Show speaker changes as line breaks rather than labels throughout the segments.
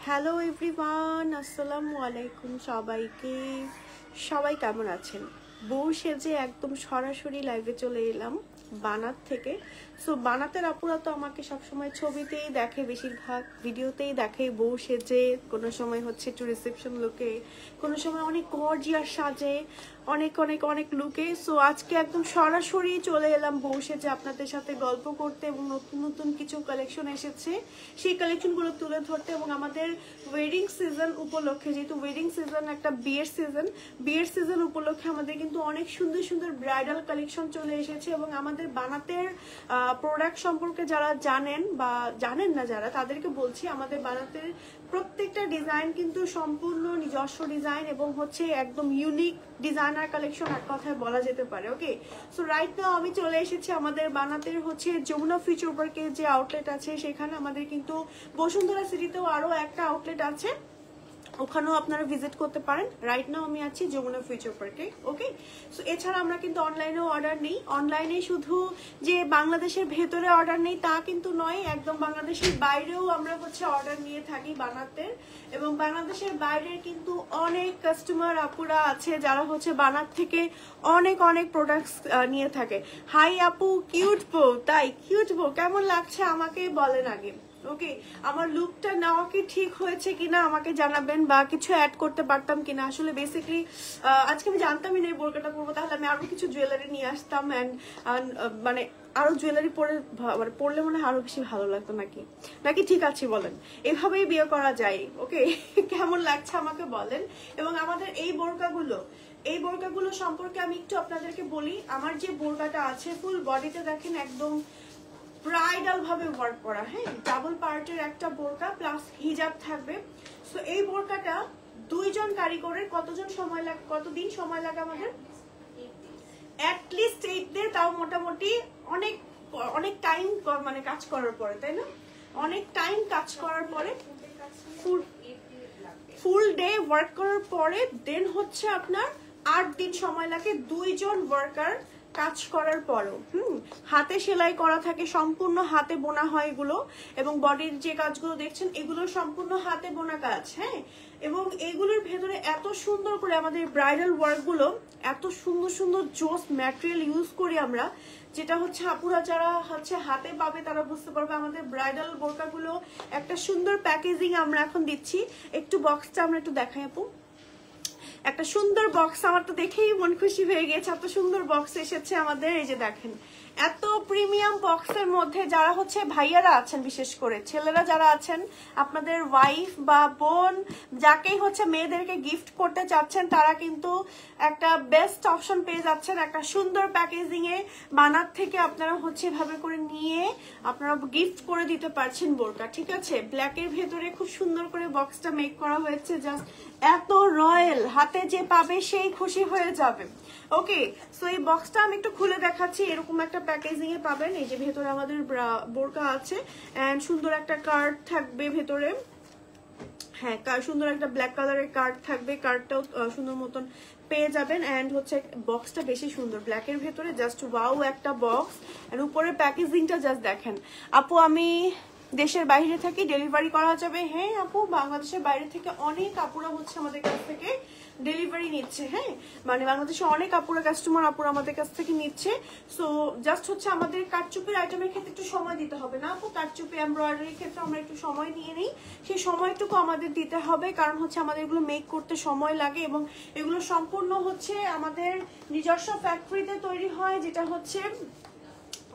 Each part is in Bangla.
হ্যালো এভরিওয়ান, আসসালামু আলাইকুম সবাইকে। সবাই কেমন আছেন? বউ সেজে একদম সরাসরি লাইভে চলে এলাম বানাত থেকে। সো বানাতের আপুরা তো আমাকে সবসময় ছবিতেই দেখে, বেশিরভাগ ভিডিওতেই দেখে বউ সেজে, কোনো সময় হচ্ছে একটু রিসেপশন লুকে, কোনো সময় অনেক গর্জিয়াস সাজে, অনেক অনেক অনেক লুকে। সো আজকে একদম সরাসরি চলে এলাম বউ সেজে আপনাদের সাথে গল্প করতে, এবং নতুন নতুন কিছু কালেকশন এসেছে সেই কালেকশনগুলো তুলে ধরতে, এবং আমাদের ওয়েডিং সিজন উপলক্ষে, যেহেতু ওয়েডিং সিজন একটা বিয়ের সিজন উপলক্ষে আমাদের কিন্তু অনেক সুন্দর সুন্দর ব্রাইডাল কালেকশন চলে এসেছে। এবং আমাদের বানাতের প্রোডাক্ট সম্পর্কে যারা জানেন বা জানেন না যারা, তাদেরকে বলছি আমাদের বানাতের প্রত্যেকটা ডিজাইন কিন্তু সম্পূর্ণ নিজস্ব ডিজাইন এবং হচ্ছে একদম ইউনিক ডিজাইনার কালেকশন, এক কথায় বলা যেতে পারে। ওকে, সো রাইট নাও আমি চলে এসেছি আমাদের বানাতের হচ্ছে যমুনা ফিউচার পার্কের যে আউটলেট আছে সেখানে। আমাদের কিন্তু বসুন্ধরা সিটিতেও আরো একটা আউটলেট আছে, ওখানেও আপনারা ভিজিট করতে পারেন। রাইট নাও আমি আছি যমুনা ফিউচার পার্কে। ওকে, সো এছাড়া আমরা কিন্তু অনলাইনেও অর্ডার নিই। অনলাইনে শুধু যে বাংলাদেশের ভেতরে অর্ডার নেই তা কিন্তু নয়, একদম বাংলাদেশের বাইরেও আমরা হচ্ছে অর্ডার নিয়ে থাকি বানাতের। এবং বাংলাদেশের বাইরের কিন্তু অনেক কাস্টমার আপুরা আছে যারা হচ্ছে বানাত থেকে অনেক অনেক প্রোডাক্টস নিয়ে থাকে। হাই আপু, কিউট বউ। তাই কিউট বউ, কেমন লাগছে আমাকে বলেন আগে। ওকে, আমার লুকটা নেওয়া কি ঠিক হয়েছে কিনা আমাকে জানাবেন, বা কিছু অ্যাড করতে পারতাম কিনা। আসলে বেসিক্যালি আজকে আমি জানতামই না এই বোরকাটা পরবো, তাহলে আমি আরো কিছু জুয়েলারি নিয়ে আসতাম, অ্যান্ড মানে আরো জুয়েলারি পরলে মনে হয় আরো বেশি ভালো লাগতো। নাকি ঠিক আছে বলেন? এভাবেই বিয়ে করা যায়। ওকে, কেমন লাগছে আমাকে বলেন। এবং আমাদের এই বোরকাগুলো সম্পর্কে আমি একটু আপনাদেরকে বলি। আমার যে বোরকাটা আছে ফুল বডিতে দেখেন একদম ব্রাইডাল ভাবে ওয়ার্ক করা, হ্যাঁ, ডাবল পার্টের একটা বোরকা প্লাস হিজাব থাকবে। সো এই বোরকাটা দুইজন কারিগরের কতদিন সময় লাগে আমাদের? অ্যাটলিস্ট 8 ডে, তাও মোটামুটি অনেক অনেক টাইম মানে কাজ করার পরে, তাই না? অনেক টাইম কাজ করার পরে, ফুল ডে ওয়ার্ক করার পরে দেন হচ্ছে আপনার 8 দিন সময় লাগে দুইজন ওয়ার্কার কাজ করার পরও। হাতে সেলাই করা থাকে, সম্পূর্ণ হাতে বোনা হয় এগুলো। এবং বডির যে কাজগুলো দেখছেন এগুলো সম্পূর্ণ হাতে বোনা কাজ, হ্যাঁ। এবং এগুলোর ভেতরে এত সুন্দর করে আমাদের ব্রাইডাল ওয়ার্কগুলো, এত সুন্দর সুন্দর জোস ম্যাটেরিয়াল ইউজ করি আমরা, যেটা হচ্ছে আপুরা যারা হচ্ছে হাতে পাবে তারা বুঝতে পারবে। আমাদের ব্রাইডাল বোরকাগুলো একটা সুন্দর প্যাকেজিং আমরা এখন দিচ্ছি। একটু বক্সটা আমরা একটু দেখাই আপু। একটা সুন্দর বক্স, আমার তো দেখেই মন খুশি হয়ে গেছে, এত সুন্দর বক্স এসেছে আমাদের। এই যে দেখেন, এত প্রিমিয়াম বক্সের মধ্যে যারা হচ্ছে ভাইয়ারা আছেন, বিশেষ করে ছেলেরা যারা আছেন, আপনাদের ওয়াইফ বা বোন যাকেই হচ্ছে মেয়েদেরকে গিফট করতে চাচ্ছেন, তারা কিন্তু একটা বেস্ট অপশন পেয়ে যাচ্ছেন একটা সুন্দর প্যাকেজিং এ। বানাত থেকে আপনারা হচ্ছে এভাবে করে নিয়ে আপনারা গিফট করে দিতে পারছেন বোরকা, ঠিক আছে। ব্ল্যাকের ভেতরে খুব সুন্দর করে বক্সটা মেক করা হয়েছে, জাস্ট এত রয়্যাল, হাতে যে পাবে সেই খুশি হয়ে যাবে। ওকে, সো এই বক্সটা আমি একটু খুলে দেখাচ্ছি। এরকম একটা প্যাকেজিং এ পাবেন। এই যে ভেতরে আমাদের বোরকা আছে, এন্ড সুন্দর একটা কার্ড থাকবে ভেতরে, হ্যাঁ, সুন্দর একটা ব্ল্যাক কালারের কার্ড থাকবে। কার্ডটাও সুন্দর মতন পেয়ে যাবেন। এন্ড হচ্ছে বক্সটা বেশি সুন্দর, ব্ল্যাকের ভেতরে জাস্ট ওয়াও একটা বক্স। এন্ড উপরের প্যাকেজিংটা জাস্ট দেখেন। আপু আমি দেশের বাইরে থেকে ডেলিভারি করা যাবে? হ্যাঁ আপু, বাংলাদেশের বাইরে থেকে অনেক আপুরা হচ্ছে আমাদের কাছ থেকে ডেলিভারি নিচ্ছে, হ্যাঁ, মানে বাংলাদেশে অনেক কাস্টমার আমাদের কাছ থেকে নিচ্ছে। সো জাস্ট হচ্ছে আমাদের কারচুপির আইটেমের ক্ষেত্রে একটু সময় দিতে হবে না আপু, কারচুপি এমব্রয়ডারির ক্ষেত্রে আমরা একটু সময় নিয়ে নিই, সেই সময়টুকু আমাদের দিতে হবে, কারণ হচ্ছে আমাদের এগুলো মেক করতে সময় লাগে। এবং এগুলো সম্পূর্ণ হচ্ছে আমাদের নিজস্ব ফ্যাক্টরিতে তৈরি হয়, যেটা হচ্ছে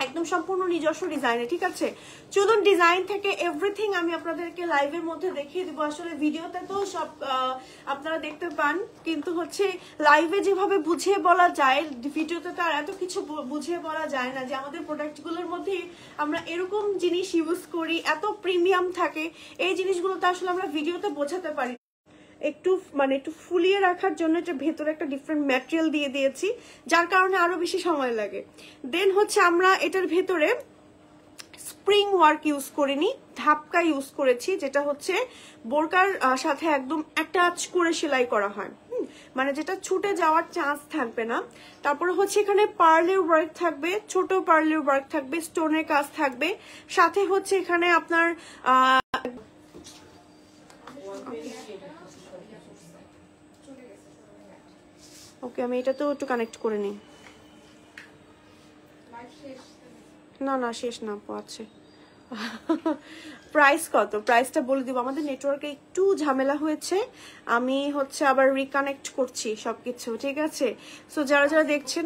একদম সম্পূর্ণ নিজস্ব ডিজাইনে, ঠিক আছে। চলুন ডিজাইন থেকে এভরিথিং আমি আপনাদেরকে লাইভের মধ্যে দেখিয়ে দিব। আসলে ভিডিওতে তো সব আপনারা দেখতে পান, কিন্তু হচ্ছে লাইভে যেভাবে বুঝিয়ে বলা যায়, ভিডিওতে তো আর এত কিছু বুঝিয়ে বলা যায় না। যে আমাদের প্রোডাক্টগুলোর মধ্যে আমরা এরকম জিনিস ইউজ করি, এত প্রিমিয়াম থাকে, এই জিনিসগুলো তো আসলে আমরা ভিডিওতে বোঝাতে পারি। একটু ফুলিয়ে রাখার জন্য এটা ভেতরে একটা ডিফারেন্ট ম্যাটেরিয়াল দিয়ে দিয়েছি, যার কারণে আরো বেশি সময় লাগে। দেন হচ্ছে আমরা এটার ভেতরে স্প্রিং ওয়ার্ক ইউজ করিনি, ধাপকা ইউজ করেছি, যেটা হচ্ছে বোরকার সাথে একদম অ্যাটাচ করে সেলাই করা হয়, মানে যেটা ছুটে যাওয়ার চান্স থাকবে না। তারপরে হচ্ছে এখানে পার্লের ওয়ার্ক থাকবে, ছোট পার্লের ওয়ার্ক থাকবে, স্টোনের কাজ থাকবে, সাথে হচ্ছে এখানে আপনার ওকে, আমি এটা তো একটু কানেক্ট করে নিই। না না শেষ না, আছে। প্রাইস কত, প্রাইসটা বলে দিব। আমাদের নেটওয়ার্কে একটু ঝামেলা হয়েছে, আমি হচ্ছে আবার রিকানেক্ট করছি সবকিছু, ঠিক আছে? সো যারা যারা দেখছেন,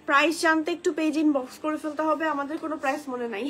প্রাইস জানতে একটু পেজ ইনবক্স করে ফেলতে হবে, আমাদের কোনো প্রাইস মনে নাই।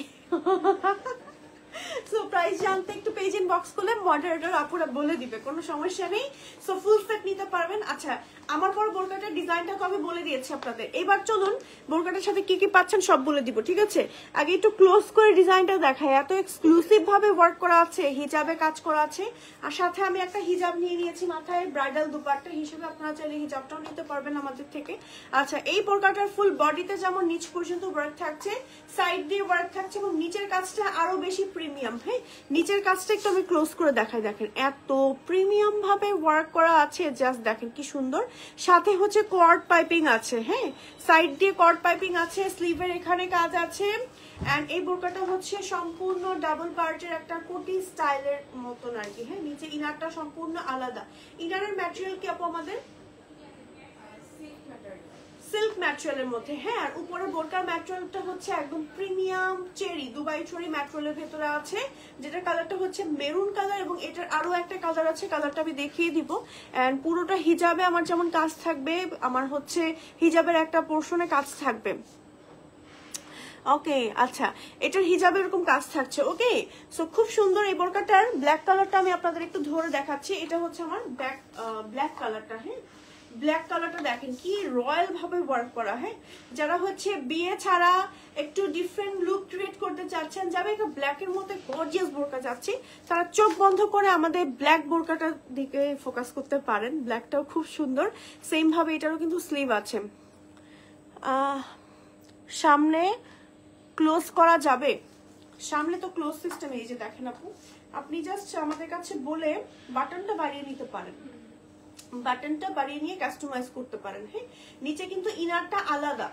সো প্রাইস জানতে একটু পেজ ইনবক্স করলে মডারেটর আপুরা বলে দিবে, কোনো সমস্যা নেই। সো ফুল সেট নিতে পারবেন। আচ্ছা, আমার পর বোরকাটার ডিজাইনটা আমি বলে দিয়েছি আপনাদের। এবার চলুন বোরকাটার সাথে কি কি পাচ্ছেন সব বলে দিব, ঠিক আছে? আগে একটু ক্লোজ করে ডিজাইনটা দেখাই। এত এক্সক্লুসিভ ভাবে ওয়ার্ক করা আছে, হিজাবে কাজ করা আছে, আর সাথে আমি একটা হিজাব নিয়ে নিয়েছি মাথায়, ব্রাইডাল দুপাট্টা হিসেবে আপনারা চাইলে হিজাবটাও নিতে পারবেন আমাদের থেকে। আচ্ছা, এই বোরকাটার ফুল বডিতে যেমন নিচ পর্যন্ত ওয়ার্ক থাকছে, সাইড দিয়ে ওয়ার্ক থাকছে, এবং নিচের কাজটা আরো বেশি প্রিমিয়াম। হ্যাঁ, নিচের কাজটা একটু আমি ক্লোজ করে দেখাই, দেখেন এত প্রিমিয়াম ভাবে ওয়ার্ক করা আছে, জাস্ট দেখেন কি সুন্দর। সাথে হচ্ছে কর্ড পাইপিং আছে, হ্যাঁ সাইড দিয়ে কর্ড পাইপিং আছে, স্লিভের এখানে কাজ আছে। এন্ড এই বোরকাটা হচ্ছে সম্পূর্ণ ডাবল পার্টের একটা কোটি স্টাইলের মতন আর কি। হ্যাঁ, নিচে ইনারটা সম্পূর্ণ আলাদা। ইনারের ম্যাটেরিয়াল কি আপু আমাদের? সিল্ক ম্যাটেরিয়ালের মধ্যে। হ্যাঁ, আর উপরে বোরকার ম্যাটেরিয়ালটা হচ্ছে একদম প্রিমিয়াম চেরি, দুবাই চেরি ম্যাটেরিয়ালের ভেতরে আছে, যেটা কালারটা হচ্ছে মেরুন কালার, এবং এটার আরো একটা কালার আছে, কালারটা আমি দেখিয়ে দিব। এন্ড পুরোটা হিজাবে আমার যেমন কাজ থাকবে, আমার হচ্ছে হিজাবের একটা পোর্শনে কাজ থাকবে। ওকে, আচ্ছা, এটার হিজাবে এরকম কাজ থাকছে। ওকে, সো খুব সুন্দর। এই বোরকাটার ব্ল্যাক কালারটা আমি আপনাদের একটু ধরে দেখাচ্ছি। এটা হচ্ছে আমার ব্ল্যাক কালারটা। হ্যাঁ, ব্ল্যাক কালারটা দেখেন কি রয়্যাল ভাবে ওয়ার্ক করা। হ্যাঁ, যারা হচ্ছে বিয়ে ছাড়া একটু ডিফারেন্ট লুক ক্রিয়েট করতে চাচ্ছেন, যাবে একটু ব্ল্যাকের মধ্যে গর্জিয়াস বোরকা যাচ্ছি, তারা চোখ বন্ধ করে আমাদের ব্ল্যাক বোরকাটার দিকে ফোকাস করতে পারেন। ব্ল্যাকটাও খুব সুন্দর। সেম ভাবে এটারও কিন্তু স্লিভ আছে, সামনে ক্লোজ করা যাবে, সামনে তো ক্লোজ সিস্টেম। এই যে দেখেন আপু, আপনি জাস্ট আমাদের কাছে বলে বাটনটা বাড়িয়ে নিতে পারেন, বাটনটা বাড়িয়ে নিয়ে কাস্টমাইজ করতে পারেন। হ্যাঁ, নিচে কিন্তু ইনারটা আলাদা।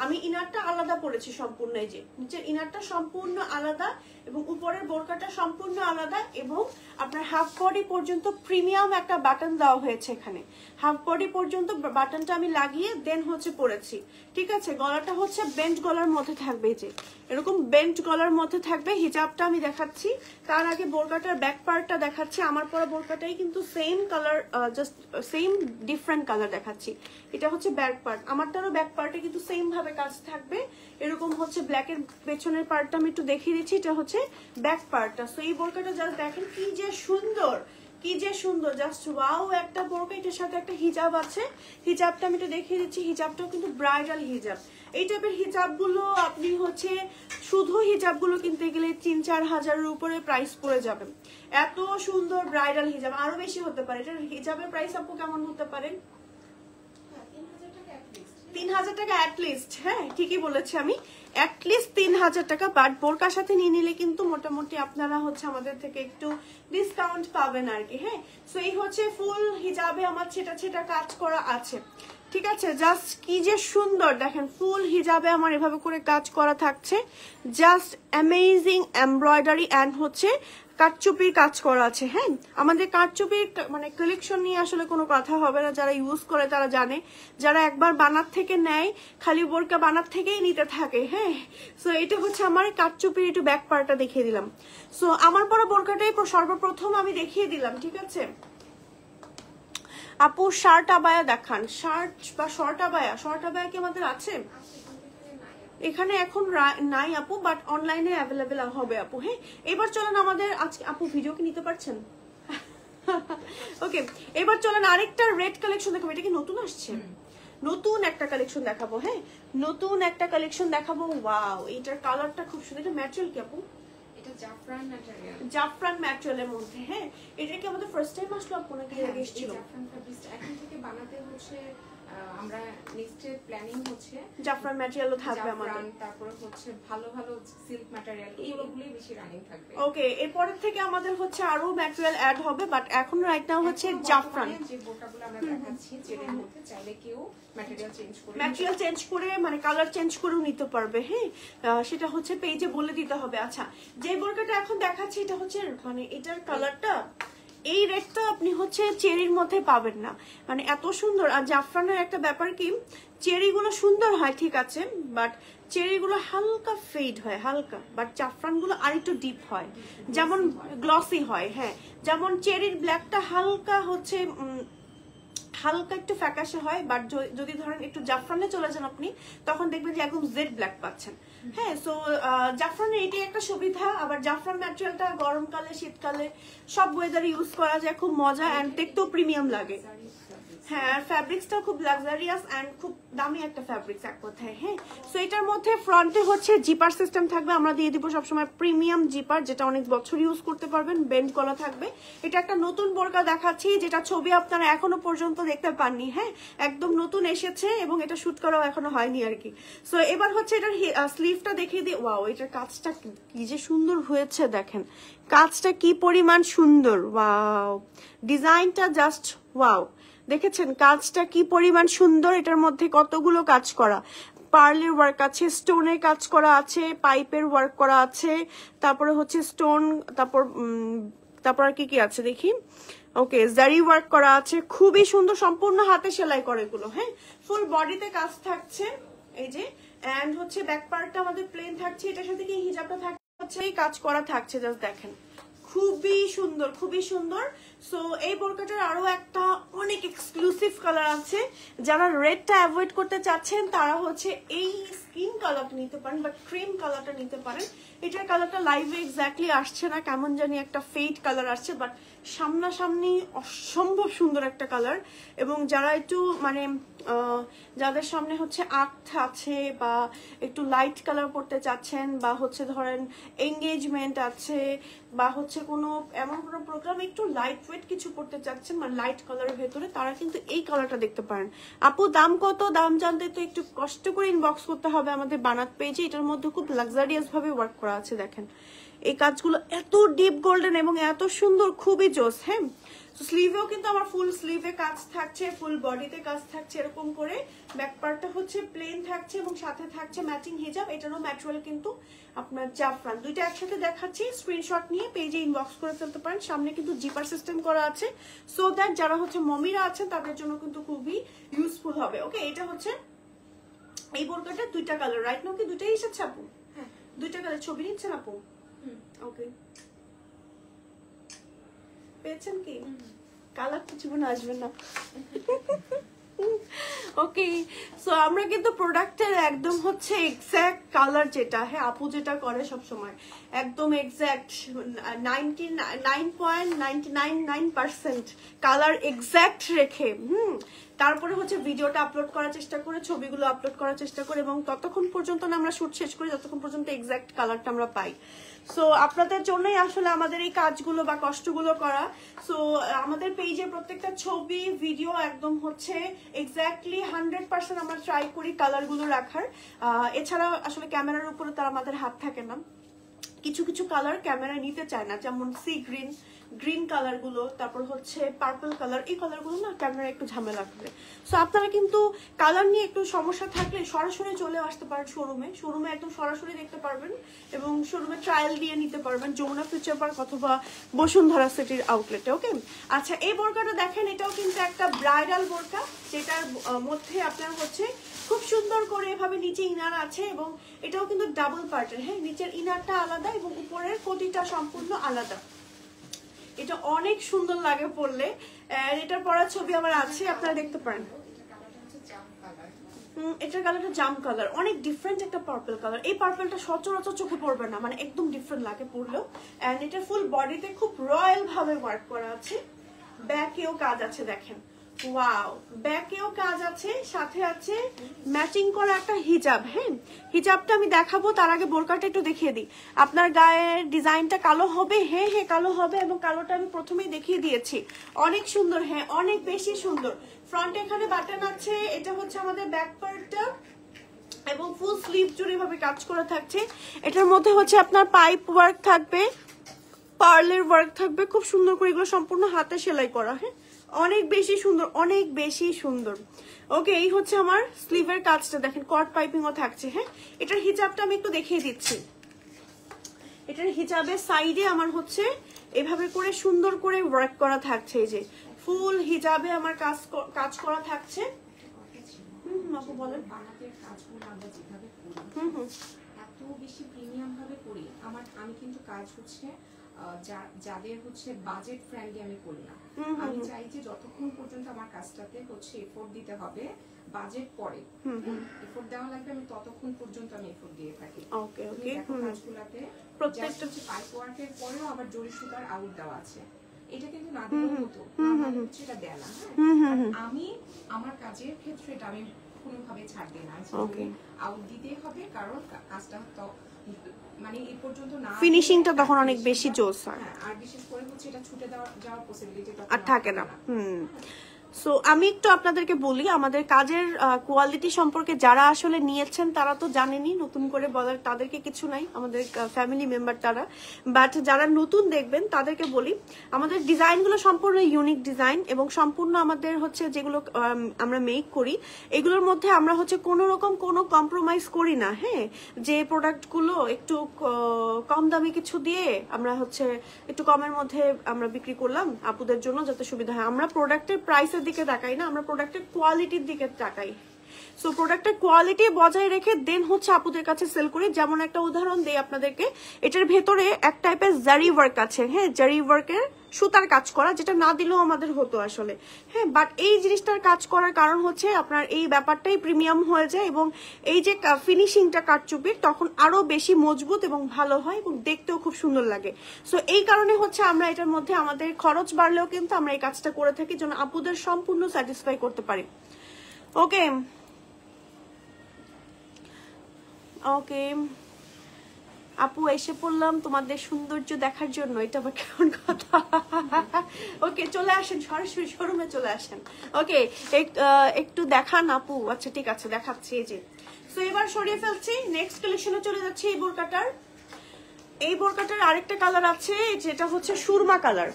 আমি ইনারটা আলাদা করেছি সম্পূর্ণ। এই যে নিচের ইনারটা সম্পূর্ণ আলাদা, এবং উপরের বোরকাটা সম্পূর্ণ আলাদা, এবং আপনার হাফ বডি পর্যন্ত প্রিমিয়াম একটা বাটন দেওয়া হয়েছে এখানে। হাফ বডি পর্যন্ত বাটনটা আমি লাগিয়ে দেন হচ্ছে পরেছি, ঠিক আছে? গলাটা হচ্ছে বেন্ট গলার মধ্যে থাকবে, যে এরকম বেন্ট গলার মধ্যে থাকবে। হিজাবটা আমি দেখাচ্ছি, তার আগে বোরকাটার ব্যাক পার্টটা দেখাচ্ছি। আমার পরা বোরকাটাই কিন্তু same colour, just same different colour দেখাচ্ছি। এটা হচ্ছে ব্যাক পার্ট, আমারটারও ব্যাক পার্টে কিন্তু সেম ভাবে কাজ থাকবে। এরকম হচ্ছে ব্ল্যাকের পেছনের পার্টটা আমি একটু দেখিয়ে দিচ্ছি, এটা হচ্ছে ব্যাক পার্টটা। সো এই বোরকাটা জাস্ট দেখেন কি যে সুন্দর, কি যে সুন্দর, জাস্ট ওয়াও একটা বোরকা। এটার সাথে একটা হিজাব আছে, হিজাবটা আমি একটু দেখিয়ে দিচ্ছি। হিজাবটাও কিন্তু ব্রাইডাল হিজাব। এই টাইপের হিজাবগুলো আপনি হচ্ছে শুধু হিজাবগুলো কিনতে গেলে 3-4 হাজারের উপরে প্রাইস পড়ে যাবে। এত সুন্দর ব্রাইডাল হিজাব, আরো বেশি হতে পারে। এটার হিজাবের প্রাইস আপু কেমন হতে পারে? 3000 টাকা অ্যাটলিস্ট। হ্যাঁ, ঠিকই বলেছি আমি, অ্যাটলিস্ট 3000 টাকা। বাট বোরকার সাথে নিয়ে নিলে কিন্তু মোটামুটি আপনারা হচ্ছে আমাদের থেকে একটু ডিসকাউন্ট পাবেন আর কি। হ্যাঁ, সো এই হচ্ছে ফুল হিজাবে আমার ছেটা ছেটা কাজ করা আছে, ঠিক আছে? জাস্ট কি যে সুন্দর দেখেন, ফুল হিজাবে আমার এভাবে করে কাজ করা থাকছে, জাস্ট অ্যামেজিং এমব্রয়ডারি অ্যান্ড হচ্ছে কাটচুপির কাজ করা আছে। হ্যাঁ, আমাদের কাটচুপির মানে কালেকশন নিয়ে আসলে কোনো কথা হবে না, যারা ইউজ করে তারা জানে, যারা একবার বানার থেকে নেয় খালি বোরকা বানার থেকেই নিতে থাকে। হ্যাঁ, সো এটা হচ্ছে আমার কাটচুপির একটু ব্যাক পার্টটা দেখিয়ে দিলাম। সো আমার পরা বোরকাটাই সর্বপ্রথম আমি দেখিয়ে দিলাম, ঠিক আছে? আপু শার্ট আবায়া দেখান, শার্ট বা শর্ট আবায়া। শর্ট আবায়া কি আমাদের আছে? এখানে এখন নাই আপু, বাট অনলাইনে অ্যাভেলেবেল হবে আপু। হ্যাঁ, এবার চলেন আমাদের আজকে আপু ভিডিও কি নিতে পারছেন? ওকে, এবার চলেন আরেকটা রেড কালেকশন দেখাবো। এটা কি নতুন আসছে? নতুন একটা কালেকশন দেখাবো। হ্যাঁ, নতুন একটা কালেকশন দেখাবো। ওয়াও, এটার কালারটা খুব সুন্দর। এটা ম্যাটেরিয়াল কি আপু?
এটা জাফরান ম্যাটেরিয়াল,
জাফরান ম্যাটেরিয়ালের মধ্যে। হ্যাঁ, এটা কি আমাদের ফার্স্ট টাইম আসলো আপু নাকি আগে এসেছিল?
জাফরান ফ্যাব্রিক্স এখন থেকে বানাতে হচ্ছে, আমরা নেক্সট প্ল্যানিং হচ্ছে
জাফরান ম্যাটেরিয়ালও থাকবে আমাদের।
তারপরে হচ্ছে ভালো ভালো সিল্ক ম্যাটেরিয়াল, এইগুলোই বেশি রানিং থাকবে।
ওকে, এরপরের থেকে আমাদের হচ্ছে আরো ম্যাটেরিয়াল অ্যাড হবে, বাট এখন রাইট নাও হচ্ছে জাফরান।
যে বোরকাগুলো আমরা দেখাচ্ছি চেনের মধ্যে, চাইলে কেউ
ম্যাটেরিয়াল চেঞ্জ করে মানে কালার চেঞ্জ করেও নিতে পারবে। হ্যাঁ, সেটা হচ্ছে পেজে বলে দিতে হবে। আচ্ছা, যে বোরকাটা এখন দেখাচ্ছি এটা হচ্ছে মানে এটার কালারটা এই রেডটা আপনি হচ্ছে চেরির মধ্যে পাবেন না, মানে এত সুন্দর। আর জাফরানের একটা ব্যাপার কি, চেরিগুলো সুন্দর হয় ঠিক আছে, বাট চেরিগুলো হালকা ফেড হয় হালকা, বাট জাফরানগুলো আর একটু ডিপ হয়, যেমন গ্লসি হয়। হ্যাঁ, যেমন চেরির ব্ল্যাকটা হালকা হচ্ছে হালকা একটু ফ্যাকাশে হয়, বাট যদি ধরেন একটু জাফরানে চলে যান আপনি, তখন দেখবেন যে একদম জেড ব্ল্যাক পাচ্ছেন। হ্যাঁ, সো জাফরানের এটাই একটা সুবিধা। আবার জাফরান ম্যাটেরিয়ালটা গরমকালে শীতকালে সব ওয়েদারে ইউজ করা যায়, খুব মজা, অ্যান্ড দেখতেও প্রিমিয়াম লাগে। হ্যাঁ, আর ফ্যাব্রিক্সটা খুব লাক্সারিয়াস অ্যান্ড খুব দামি একটা ফ্যাব্রিক্স এক কথায়। হ্যাঁ, সো এটার মধ্যে ফ্রন্টে হচ্ছে জিপার সিস্টেম থাকবে, আমরা দিয়ে দিব সবসময় প্রিমিয়াম জিপার, যেটা অনেক বছর ইউজ করতে পারবেন, বেন্ড করা থাকবে। এটা একটা নতুন বোরকা দেখাচ্ছি, যেটা ছবি আপনারা এখনো পর্যন্ত দেখতে পাননি। হ্যাঁ, একদম নতুন এসেছে এবং এটা শুট করাও এখনো হয়নি আর কি। সো এবার হচ্ছে এটার স্লিভটা দেখিয়ে দিই। ওয়াও, এটার কাজটা কি যে সুন্দর হয়েছে, দেখেন কাজটা কি পরিমাণ সুন্দর। ওয়াও, ডিজাইনটা জাস্ট ওয়াও, দেখেছেন কাজটা কি পরিমাণ সুন্দর। এটার মধ্যে কতগুলো কাজ করা, পার্লের ওয়ার্ক আছে, স্টোনের কাজ করা আছে, পাইপের ওয়ার্ক করা আছে, তারপরে হচ্ছে স্টোন, তারপর আর কি আছে দেখি। ওকে, জারি ওয়ার্ক করা আছে, খুবই সুন্দর, সম্পূর্ণ হাতে সেলাই করে এগুলো। হ্যাঁ, ফুল বডিতে কাজ থাকছে এই যে, এন্ড হচ্ছে ব্যাক পার্টটা আমাদের প্লেন থাকছে, এটার সাথে কি হিজাবটা থাকছে হচ্ছে এই কাজ করা থাকছে, জাস্ট দেখেন খুবই সুন্দর খুবই সুন্দর। সো এই বোরকাটার আরো একটা অনেক এক্সক্লুসিভ কালার আছে, যারা রেডটা অ্যাভয়েড করতে চাচ্ছেন তারা হচ্ছে এই স্কিন কালারটা নিতে পারেন বা ক্রিম কালারটা নিতে পারেন। এটার কালারটা লাইভে এক্স্যাক্টলি আসছে না, কেমন জানি একটা ফেড কালার আসছে, বাট সামনাসামনি অসম্ভব সুন্দর একটা কালার। এবং যারা একটু মানে যাদের সামনে হচ্ছে আর্ট আছে বা একটু লাইট কালার পড়তে চাচ্ছেন, বা হচ্ছে ধরেন এঙ্গেজমেন্ট আছে, বা হচ্ছে কোনো এমন কোনো প্রোগ্রাম একটু লাইট ওয়েট কিছু পড়তে চাচ্ছেন মানে লাইট কালারের ভেতরে, তারা কিন্তু এই কালারটা দেখতে পারেন। আপু দাম কত? দাম জানতে তো একটু কষ্ট করে ইনবক্স করতে হবে আমাদের বানাত পেজে। এটার মধ্যে খুব লাক্সারিয়াস ভাবে ওয়ার্ক করা আছে, দেখেন এই কাজগুলো এত ডিপ গোল্ডেন এবং এত সুন্দর, খুবই জোস। হ্যাঁ, স্লিভেও কিন্তু আমার ফুল স্লিভে কাজ থাকছে, ফুল বডিতে কাজ থাকছে এরকম করে। ব্যাক পার্টটা হচ্ছে প্লেন থাকছে এবং সাথে থাকছে ম্যাচিং হিজাব। এটারও ম্যাটেরিয়াল কিন্তু আপনার জাফরান। দুইটা একসাথে দেখাচ্ছি, স্ক্রিনশট নিয়ে পেজে ইনবক্স করে ফেলতে পারেন। সামনে কিন্তু জিপার সিস্টেম করা আছে, সো দ্যাট যারা হচ্ছে মমিরা আছেন তাদের জন্য কিন্তু খুবই ইউজফুল হবে। ওকে, এটা হচ্ছে এই বোরকাটা দুইটা কালার, রাইট নাও কি দুইটাই এসেছে আপু? হ্যাঁ, দুইটা কালার ছবি নিচ্ছেন আপু? ওকে, পেয়েছেন কি? কালার তো জীবনে আসবে না। ওকে, সো আমরা কিন্তু প্রোডাক্টের একদম হচ্ছে এক্স্যাক্ট কালার যেটা, হ্যাঁ আপু যেটা করে সব সময় একদম এক্স্যাক্ট 99.999% কালার এক্স্যাক্ট রেখে তারপরে হচ্ছে ভিডিওটা আপলোড করার চেষ্টা করে, ছবিগুলো আপলোড করার চেষ্টা করে, এবং ততক্ষণ পর্যন্ত না আমরা শুট শেষ করি যতক্ষণ পর্যন্ত এক্স্যাক্ট কালারটা আমরা পাই। সো আপনাদের জন্যই আসলে আমাদের এই কাজগুলো বা কষ্টগুলো করা। সো আমাদের পেজে প্রত্যেকটা ছবি ভিডিও একদম হচ্ছে এক্স্যাক্টলি 100% আমরা ট্রাই করি কালারগুলো রাখার। এছাড়া আসলে ক্যামেরার উপরে তার আমাদের হাত থাকে না, কিছু কিছু কালার ক্যামেরা নিতে চায় না, যেমন সি গ্রিন, গ্রিন কালার গুলো, তারপর হচ্ছে পার্পল কালার, এই কালার গুলো না ক্যামেরা একটু ঝামেলা করে। সো আপনারা কিন্তু কালার নিয়ে একটু সমস্যা থাকলে সরাসরি চলে আসতে পারেন শোরুমে একদম সরাসরি দেখতে পারবেন এবং শোরুমে ট্রায়াল দিয়ে নিতে পারবেন, যমুনা ফিউচার পার্ক অথবা বসুন্ধরা সিটির আউটলেটে। ওকে, আচ্ছা এই বোরকাটা দেখেন, এটাও কিন্তু একটা ব্রাইডাল বোরকা, যেটার মধ্যে আপনার হচ্ছে খুব সুন্দর করে এভাবে নিচে ইনার আছে, এবং এটাও কিন্তু ডাবল পার্টের। হ্যাঁ, নিচের ইনারটা আলাদা এবং উপরের কোটিটা সম্পূর্ণ আলাদা। এটা অনেক সুন্দর লাগে পরলে। এটার পরা ছবি আমার আছে, আপনারা দেখতে পারেন। এটার কালারটা জাম কালার, অনেক ডিফারেন্ট একটা পার্পল কালার। এই পার্পলটা সচরাচর চোখে পড়বে না, মানে একদম ডিফারেন্ট লাগে পরলেও। এন্ড এটা ফুল বডিতে খুব রয়্যাল ভাবে ওয়ার্ক করা আছে, ব্যাকেও কাজ আছে দেখেন। ওয়াও, ব্যাকেও কাজ আছে, সাথে আছে ম্যাচিং করা একটা হিজাব। হ্যাঁ, হিজাবটা আমি দেখাবো, তার আগে বোরকাটা একটু দেখিয়ে দিই। আপনার গায়ের ডিজাইনটা কালো হবে? হ্যাঁ হ্যাঁ কালো হবে, এবং কালোটা আমি প্রথমেই দেখিয়ে দিয়েছি। অনেক সুন্দর, হ্যাঁ অনেক বেশি সুন্দর। ফ্রন্টে এখানে বাটন আছে, এটা হচ্ছে আমাদের ব্যাক পার্টটা, এবং ফুল স্লিভ জুড়ে ভাবে কাজ করা থাকছে। এটার মধ্যে হচ্ছে আপনার পাইপ ওয়ার্ক থাকবে, পার্লের ওয়ার্ক থাকবে, খুব সুন্দর করে, এগুলো সম্পূর্ণ হাতে সেলাই করা। হ্যাঁ, অনেক বেশি সুন্দর, অনেক বেশি সুন্দর। ওকে, এই হচ্ছে আমার স্লিভের কাজটা, দেখেন কট পাইপিংও থাকছে। হ্যাঁ, এটার হিজাবটা আমি একটু দেখিয়ে দিচ্ছি। এটার হিজাবের সাইডে আমার হচ্ছে এভাবে করে সুন্দর করে ওয়ার্ক করা থাকছে। এই যে ফুল হিজাবে আমার কাজ করা থাকছে। আপু বলেন।
বানাতের কাজগুলো আমরা যেভাবে করি এত বেশি প্রিমিয়াম ভাবে করি। আমি কিন্তু কাজ হচ্ছে যাদের হচ্ছে বাজেট ফ্রেন্ডলি আমি করি না। আমি চাই যে যতক্ষণ পর্যন্ত আমার কাজটাতে হচ্ছে এফোর্ট দিতে হবে, বাজেট পরে এফোর্ট দেওয়া লাগবে, আমি ততক্ষণ পর্যন্ত আমি এফোর্ট দিয়ে থাকি।
ওকে ওকে।
কাজগুলোতে প্রত্যেকটা হচ্ছে পাইপ ওয়ার্কের পরেও আবার জরি সুতার আউট দেওয়া আছে। এটা কিন্তু না দিলেও হতো, হচ্ছে এটা দেয়া না। আমি আমার কাজের ক্ষেত্রে এটা আমি কোনোভাবে ছাড় দিই না, আউট দিতেই হবে, কারণ কাজটা তো মানে এই পর্যন্ত না
ফিনিশিংটা তখন অনেক বেশি জোস হয়।
আর বিশেষ করে হচ্ছে এটা ছুটে যাওয়ার পসিবিলিটি
আর থাকে না। সো আমি একটু আপনাদেরকে বলি আমাদের কাজের কোয়ালিটি সম্পর্কে। যারা আসলে নিয়েছেন তারা তো জানেনই, নতুন করে বলার তাদেরকে কিছু নাই, আমাদের ফ্যামিলি মেম্বার তারা। বাট যারা নতুন দেখবেন তাদেরকে বলি আমাদের ডিজাইনগুলো সম্পূর্ণ ইউনিক ডিজাইন, এবং সম্পূর্ণ আমাদের হচ্ছে যেগুলো আমরা মেক করি এগুলোর মধ্যে আমরা হচ্ছে কোনো রকম কোনো কম্প্রোমাইজ করি না। হ্যাঁ, যে প্রোডাক্টগুলো একটু কম দামি কিছু দিয়ে আমরা হচ্ছে একটু কমের মধ্যে আমরা বিক্রি করলাম আপুদের জন্য যাতে সুবিধা হয়। আমরা প্রোডাক্টের প্রাইসের দিকে তাকাই না, আমরা প্রোডাক্টের কোয়ালিটির দিকে তাকাই। সো প্রোডাক্টের কোয়ালিটি বজায় রেখে দেন হচ্ছে আপুদের কাছে সেল করি। যেমন একটা উদাহরণ দেই আপনাদেরকে, এটার ভেতরে এক টাইপের জারি ওয়ার্ক আছে। হ্যাঁ, জারি ওয়ার্কের সুতার কাজ করা, যেটা না দিলেও আমাদের হতো আসলে। হ্যাঁ, বাট এই জিনিসটার কাজ করার কারণ হচ্ছে আপনার এই ব্যাপারটাই প্রিমিয়াম হয়ে যায়, এবং এই যে ফিনিশিংটা কারচুপির তখন আরো বেশি মজবুত এবং ভালো হয়, এবং দেখতেও খুব সুন্দর লাগে। সো এই কারণে হচ্ছে আমরা এটার মধ্যে আমাদের খরচ বাড়লেও কিন্তু আমরা এই কাজটা করে থাকি যেন আপুদের সম্পূর্ণ স্যাটিসফাই করতে পারি। ওকে ওকে আপু, এসে পড়লাম তোমাদের সৌন্দর্য দেখার জন্য, এটা আবার কেমন কথা? ওকে, চলে আসেন, সরাসরি শোরুমে চলে আসেন। ওকে, একটু দেখান আপু। আচ্ছা ঠিক আছে, দেখাচ্ছি। এই যে সো এবার সরিয়ে ফেলছি, নেক্সট কালেকশনে চলে যাচ্ছে। এই বোরকাটার আরেকটা কালার আছে, যেটা হচ্ছে সুরমা কালার।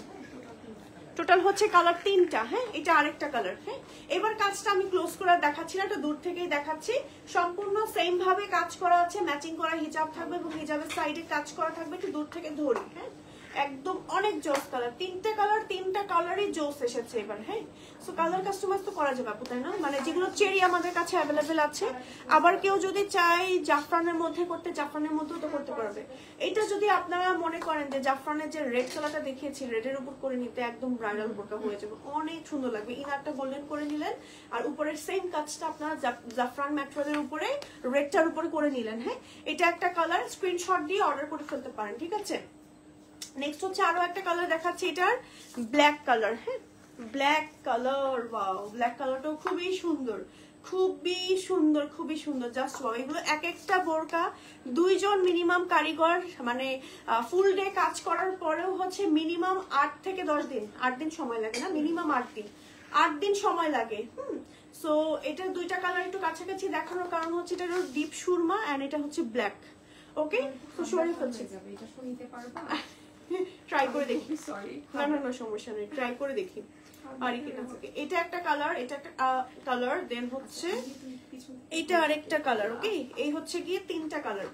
টোটাল হচ্ছে কালার 3টা। হ্যাঁ, এটা আরেকটা কালার। হ্যাঁ, এবার কাজটা আমি ক্লোজ করে দেখাচ্ছি না, এটা দূর থেকেই দেখাচ্ছি। সম্পূর্ণ সেম ভাবে কাজ করা আছে, ম্যাচিং করা হিজাব থাকবে, এবং হিজাবের সাইডে কাজ করা থাকবে। একটু দূর থেকে ধরি। হ্যাঁ, একদম অনেক জোস কালার, 3টা কালারই জোস এসেছে এবার। হ্যাঁ, সো কালার কাস্টমাইজ তো করা যাবে আপু, তাই না? মানে যেগুলো চেরি আমাদের কাছে অ্যাভেলেবেল আছে, আবার কেউ যদি চাই জাফরানের মধ্যে করতে, জাফরানের মধ্যেও তো করতে পারবে। এটা যদি আপনারা মনে করেন যে জাফরানের যে রেড কালারটা দেখিয়েছি রেডের উপর করে নিতে, একদম ব্রাইডাল বোরকা হয়ে যাবে, অনেক সুন্দর লাগবে। ইনারটা গোল্ডেন করে নিলেন, আর উপরের সেম কাজটা আপনারা জাফরান ম্যাটেরিয়ালের উপরে রেডটার উপরে করে নিলেন। হ্যাঁ, এটা একটা কালার, স্ক্রিনশট দিয়ে অর্ডার করে ফেলতে পারেন। ঠিক আছে, নেক্সট হচ্ছে আরো একটা কালার দেখাচ্ছি, এটার ব্ল্যাক কালার। হ্যাঁ, ব্ল্যাক কালার, ওয়াও, ব্ল্যাক কালারটাও খুবই সুন্দর, খুবই সুন্দর, খুবই সুন্দর। জাস্ট ওয়াও, এগুলো এক একটা বোরকা 2 জন মিনিমাম কারিগর, মানে ফুল ডে কাজ করার পরেও হচ্ছে মিনিমাম 8 থেকে 10 দিন, 8 দিন সময় লাগে না, মিনিমাম 8 দিন সময় লাগে। সো এটা 2টা কালার একটু কাছাকাছি দেখানোর কারণ হচ্ছে এটা হলো ডিপ সুরমা এন্ড এটা হচ্ছে ব্ল্যাক। ওকে, তো সরিয়ে ফেলছি,
এটা শুনতে পারবা?
ট্রাই করে দেখি। সরি, না সমস্যা নেই, ট্রাই করে দেখি। আর এটা একটা কালার, এটা একটা কালার, দেন হচ্ছে এটা আরেকটা কালার। ওকে, এই হচ্ছে গিয়ে 3টা কালার।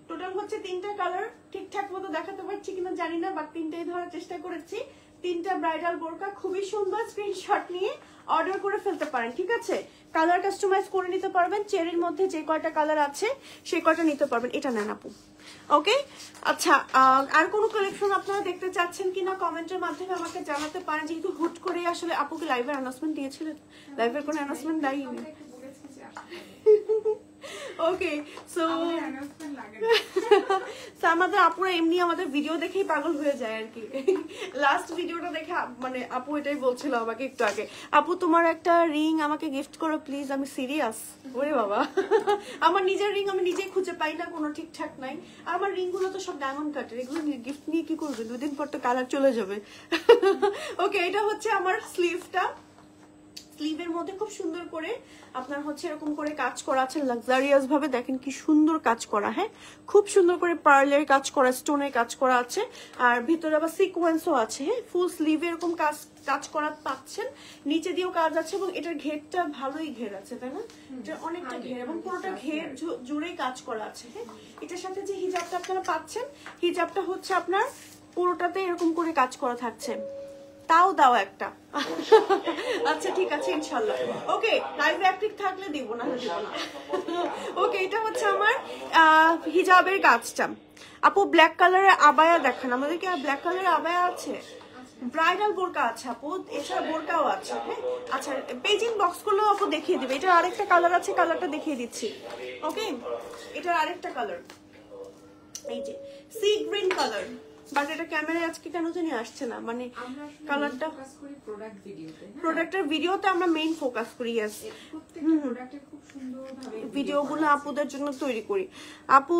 টোটাল হচ্ছে 3টা কালার। ঠিকঠাক মতো দেখাতে পারছি কিনা জানি না, বাট 3টাই ধরার চেষ্টা করেছি। 3টা ব্রাইডাল বোরকা, খুবই সুন্দর। স্ক্রিনশট নিয়ে অর্ডার করে ফেলতে পারেন। ঠিক আছে, কালার কাস্টমাইজ করে নিতে পারবেন। চেরির মধ্যে যে কয়টা কালার আছে সেই কয়টা নিতে পারবেন। এটা নেন আপু। ওকে, আচ্ছা, আর কোনো কালেকশন আপনারা দেখতে চাচ্ছেন কিনা কমেন্টের মাধ্যমে আমাকে জানাতে পারেন। যেহেতু হুট করে আসলে আপুকে লাইভের অ্যানাউন্সমেন্ট দিয়েছিলেন, লাইভের কোনো অ্যানাউন্সমেন্ট দেয়নি। ওকে, সো আমাদের আপুরা এমনি আমাদের ভিডিও দেখেই পাগল হয়ে যায় আর কি। লাস্ট ভিডিওটা দেখে মানে আপু এটাই বলছিল আমাকে একটু আগে, আপু তোমার একটা রিং আমাকে গিফট করো প্লিজ, আমি সিরিয়াস। ওরে বাবা, আমার নিজের রিং আমি নিজেই খুঁজে পাই না, কোনো ঠিকঠাক নাই। আর আমার রিং গুলো তো সব ডায়মন্ড কাটের, এগুলো গিফট নিয়ে কি করবে, 2 দিন পর তো কালার চলে যাবে। ওকে, এটা হচ্ছে আমার স্লিভটা। স্লিভের মধ্যে খুব সুন্দর করে আপনার হচ্ছে এরকম করে কাজ করা আছে, লাক্সারিয়াস ভাবে। দেখেন কি সুন্দর কাজ করা। হ্যাঁ, খুব সুন্দর করে পার্লের কাজ করা, স্টোনের কাজ করা আছে, আর ভিতরে আবার সিকোয়েন্সও আছে। হ্যাঁ, ফুল স্লিভে এরকম কাজ করা পাচ্ছেন, নিচে দিয়েও কাজ আছে, এবং এটার ঘেরটা ভালোই ঘের আছে, তাই না? এটা অনেকটা ঘের, এবং পুরোটা ঘের জুড়েই কাজ করা আছে। হ্যাঁ, এটার সাথে যে হিজাবটা আপনারা পাচ্ছেন, হিজাবটা হচ্ছে আপনার পুরোটাতে এরকম করে কাজ করা থাকছে। তাও দাও একটা। আচ্ছা ঠিক আছে ইনশাল্লাহ। ওকে, লাইভে অ্যাক্টিভ থাকলে দিব, না দিব না। ওকে, এটা হচ্ছে আমার হিজাবের কাজটা। আপু ব্ল্যাক কালারের আবায়া দেখান, আমাদের কি আর ব্ল্যাক কালারের আবায়া আছে? ব্রাইডাল বোরকা আছে আপু, এছাড়া বোরকাও আছে। হ্যাঁ আচ্ছা, পেজিং বক্স গুলো আপু দেখিয়ে দিবে। এটার আরেকটা কালার আছে, কালারটা দেখিয়ে দিচ্ছি। ওকে, এটার আরেকটা কালার এই যে সি গ্রিন কালার, বাট এটা ক্যামেরায় আজকে কেন জানি আসছে না, মানে কালারটা প্রোডাক্টের ভিডিওতে আমরা মেইন ফোকাস করি। ইয়েস, ভিডিওগুলো আপুদের জন্য তৈরি করি। আপু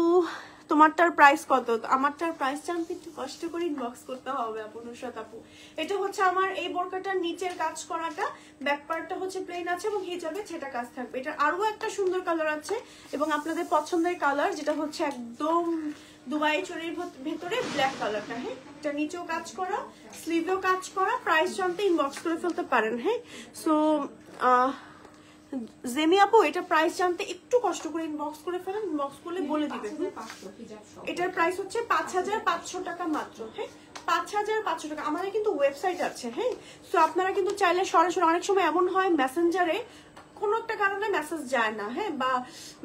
তোমারটার প্রাইস কত? আমারটার প্রাইস জানতে একটু কষ্ট করে ইনবক্স করতে হবে আপু, নুসরাত আপু। এটা হচ্ছে আমার এই বোরকাটার নিচের কাজ করাটা, ব্যাক পার্টটা হচ্ছে প্লেন আছে এবং হিজাবে ছেটা কাজ থাকবে। এটা আরো একটা সুন্দর কালার আছে এবং আপনাদের পছন্দের কালার, যেটা হচ্ছে একদম দুবাই চুরির ভেতরে ব্ল্যাক কালারটা। হ্যাঁ, এটা নিচেও কাজ করা, স্লিভেও কাজ করা। প্রাইস জানতে ইনবক্স করে ফেলতে পারেন। হ্যাঁ, সো জেমি আপু এটা প্রাইস জানতে একটু কষ্ট করে ইনবক্স করে ফেলেন, ইনবক্স করলে বলে দিবে। এটার প্রাইস হচ্ছে 5500 টাকা মাত্র। হ্যাঁ, 5500 টাকা। আমাদের কিন্তু ওয়েবসাইট আছে। হ্যাঁ, সো আপনারা কিন্তু চাইলে সরাসরি, অনেক সময় এমন হয় মেসেঞ্জারে কোনো একটা কারণে মেসেজ যায় না, হ্যাঁ, বা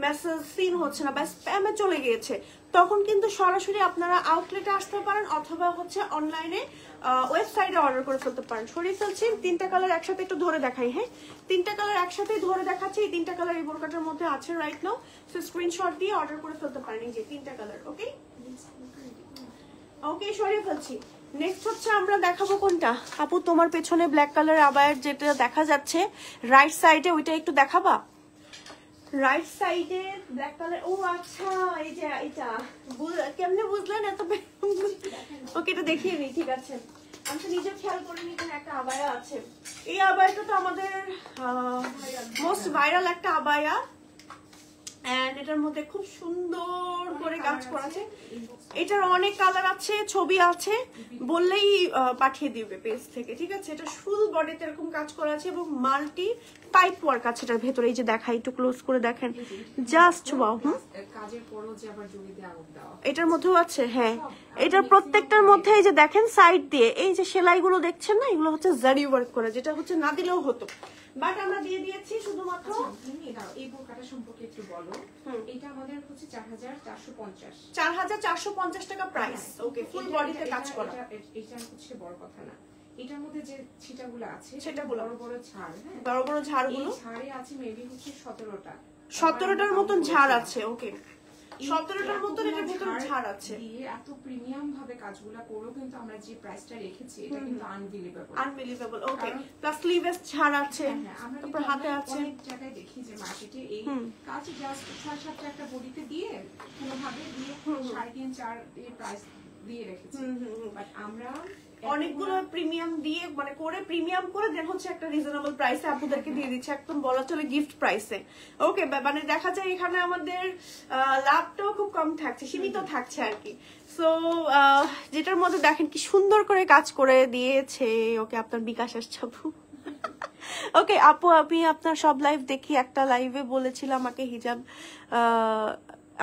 মেসেজ সিন হচ্ছে না বা স্প্যামে চলে গিয়েছে, তখন কিন্তু সরাসরি আপনারা আউটলেটে আসতে পারেন অথবা হচ্ছে অনলাইনে ওয়েবসাইটে অর্ডার করে ফেলতে পারেন। সরিয়ে ফেলছি, তিনটা কালার একসাথে একটু ধরে দেখাই। হ্যাঁ, তিনটা কালার একসাথে ধরে দেখাচ্ছি। এই তিনটা কালার এই বোরকাটার মধ্যে আছে রাইট নাও, সো স্ক্রিনশট দিয়ে অর্ডার করে ফেলতে পারেন। এই যে তিনটা কালার। ওকে ওকে, সরিয়ে ফেলছি। নেক্সট হচ্ছে আমরা দেখাবো কোনটা আপু? তোমার পেছনে ব্ল্যাক কালার আবায়ার যেটা দেখা যাচ্ছে রাইট সাইডে, ওইটা একটু দেখাবা। রাইট সাইডে ব্ল্যাক কালার। ও আচ্ছা, এই যে এটা কেমনে বুঝলেন এত? ওকে, এটা দেখিয়ে নিই। ঠিক আছে, আমি তো নিজে খেয়াল করিনি এখানে একটা আবায়া আছে। এই আবায়াটা তো আমাদের মোস্ট ভাইরাল একটা আবায়া, এন্ড এটার মধ্যে খুব সুন্দর করে কাজ করা আছে। এটার অনেক কালার আছে, ছবি আছে, বললেই পাঠিয়ে দিবে পেজ থেকে। ঠিক আছে, এটা ফুল বডিতে এরকম কাজ করা আছে এবং মাল্টি পাইপ ওয়ার্ক আছে এটার ভেতরে। এই যে দেখাই, একটু ক্লোজ করে দেখেন, জাস্ট ওয়াও। এটার মধ্যেও আছে। হ্যাঁ, এটার প্রত্যেকটার মধ্যে এই যে দেখেন সাইড দিয়ে এই যে সেলাইগুলো দেখছেন না, এগুলো হচ্ছে জারি ওয়ার্ক করা, যেটা হচ্ছে না দিলেও হতো, বাট আমরা দিয়ে দিয়েছি শুধুমাত্র।
এই বোরকাটা সম্পর্কে একটু বলো। এটা আমাদের হচ্ছে 4450
4450 টাকা প্রাইস। ওকে, ফুল বডিতে কাজ করা।
এটা হচ্ছে বড় কথা না, এটার মধ্যে যে ছিটাগুলো আছে
সেটা
বড় বড় ঝাড়। হ্যাঁ,
বড় বড় ঝাড়গুলো,
এই ঝাড়ে আছে মেবি হচ্ছে
17টার মতন ঝাড় আছে। ওকে, 17টার মতন এটার ভিতরে ঝাড় আছে।
এত প্রিমিয়াম ভাবে কাজগুলো করেও কিন্তু আমরা যে প্রাইসটা রেখেছি এটা কিন্তু
আনবিলিভেবল। ওকে, প্লাস স্লিভলেস ঝাড় আছে, তারপর হাতে আছে।
অনেক জায়গায় দেখি যে মার্কেটে এই কাজ জাস্ট 6-7টা একটা বডিতে দিয়ে কোনোভাবে দিয়ে 3.5-4 এর প্রাইস দিয়ে রেখেছি। বাট আমরা
অনেকগুলো প্রিমিয়াম দিয়ে মানে করে প্রিমিয়াম করে দেন হচ্ছে একটা রিজনেবল প্রাইসে আপনাদেরকে দিয়ে দিচ্ছে, একদম বলা চলে গিফট প্রাইসে। ওকে, মানে দেখা যায় এখানে আমাদের লাভটাও খুব কম থাকছে, সীমিত থাকছে আর কি। সো যেটার মধ্যে দেখেন কি সুন্দর করে কাজ করে দিয়েছে। ওকে, আপনার বিকাশ আসছে আপু। ওকে আপু, আমি আপনার সব লাইভ দেখি, একটা লাইভে বলেছিল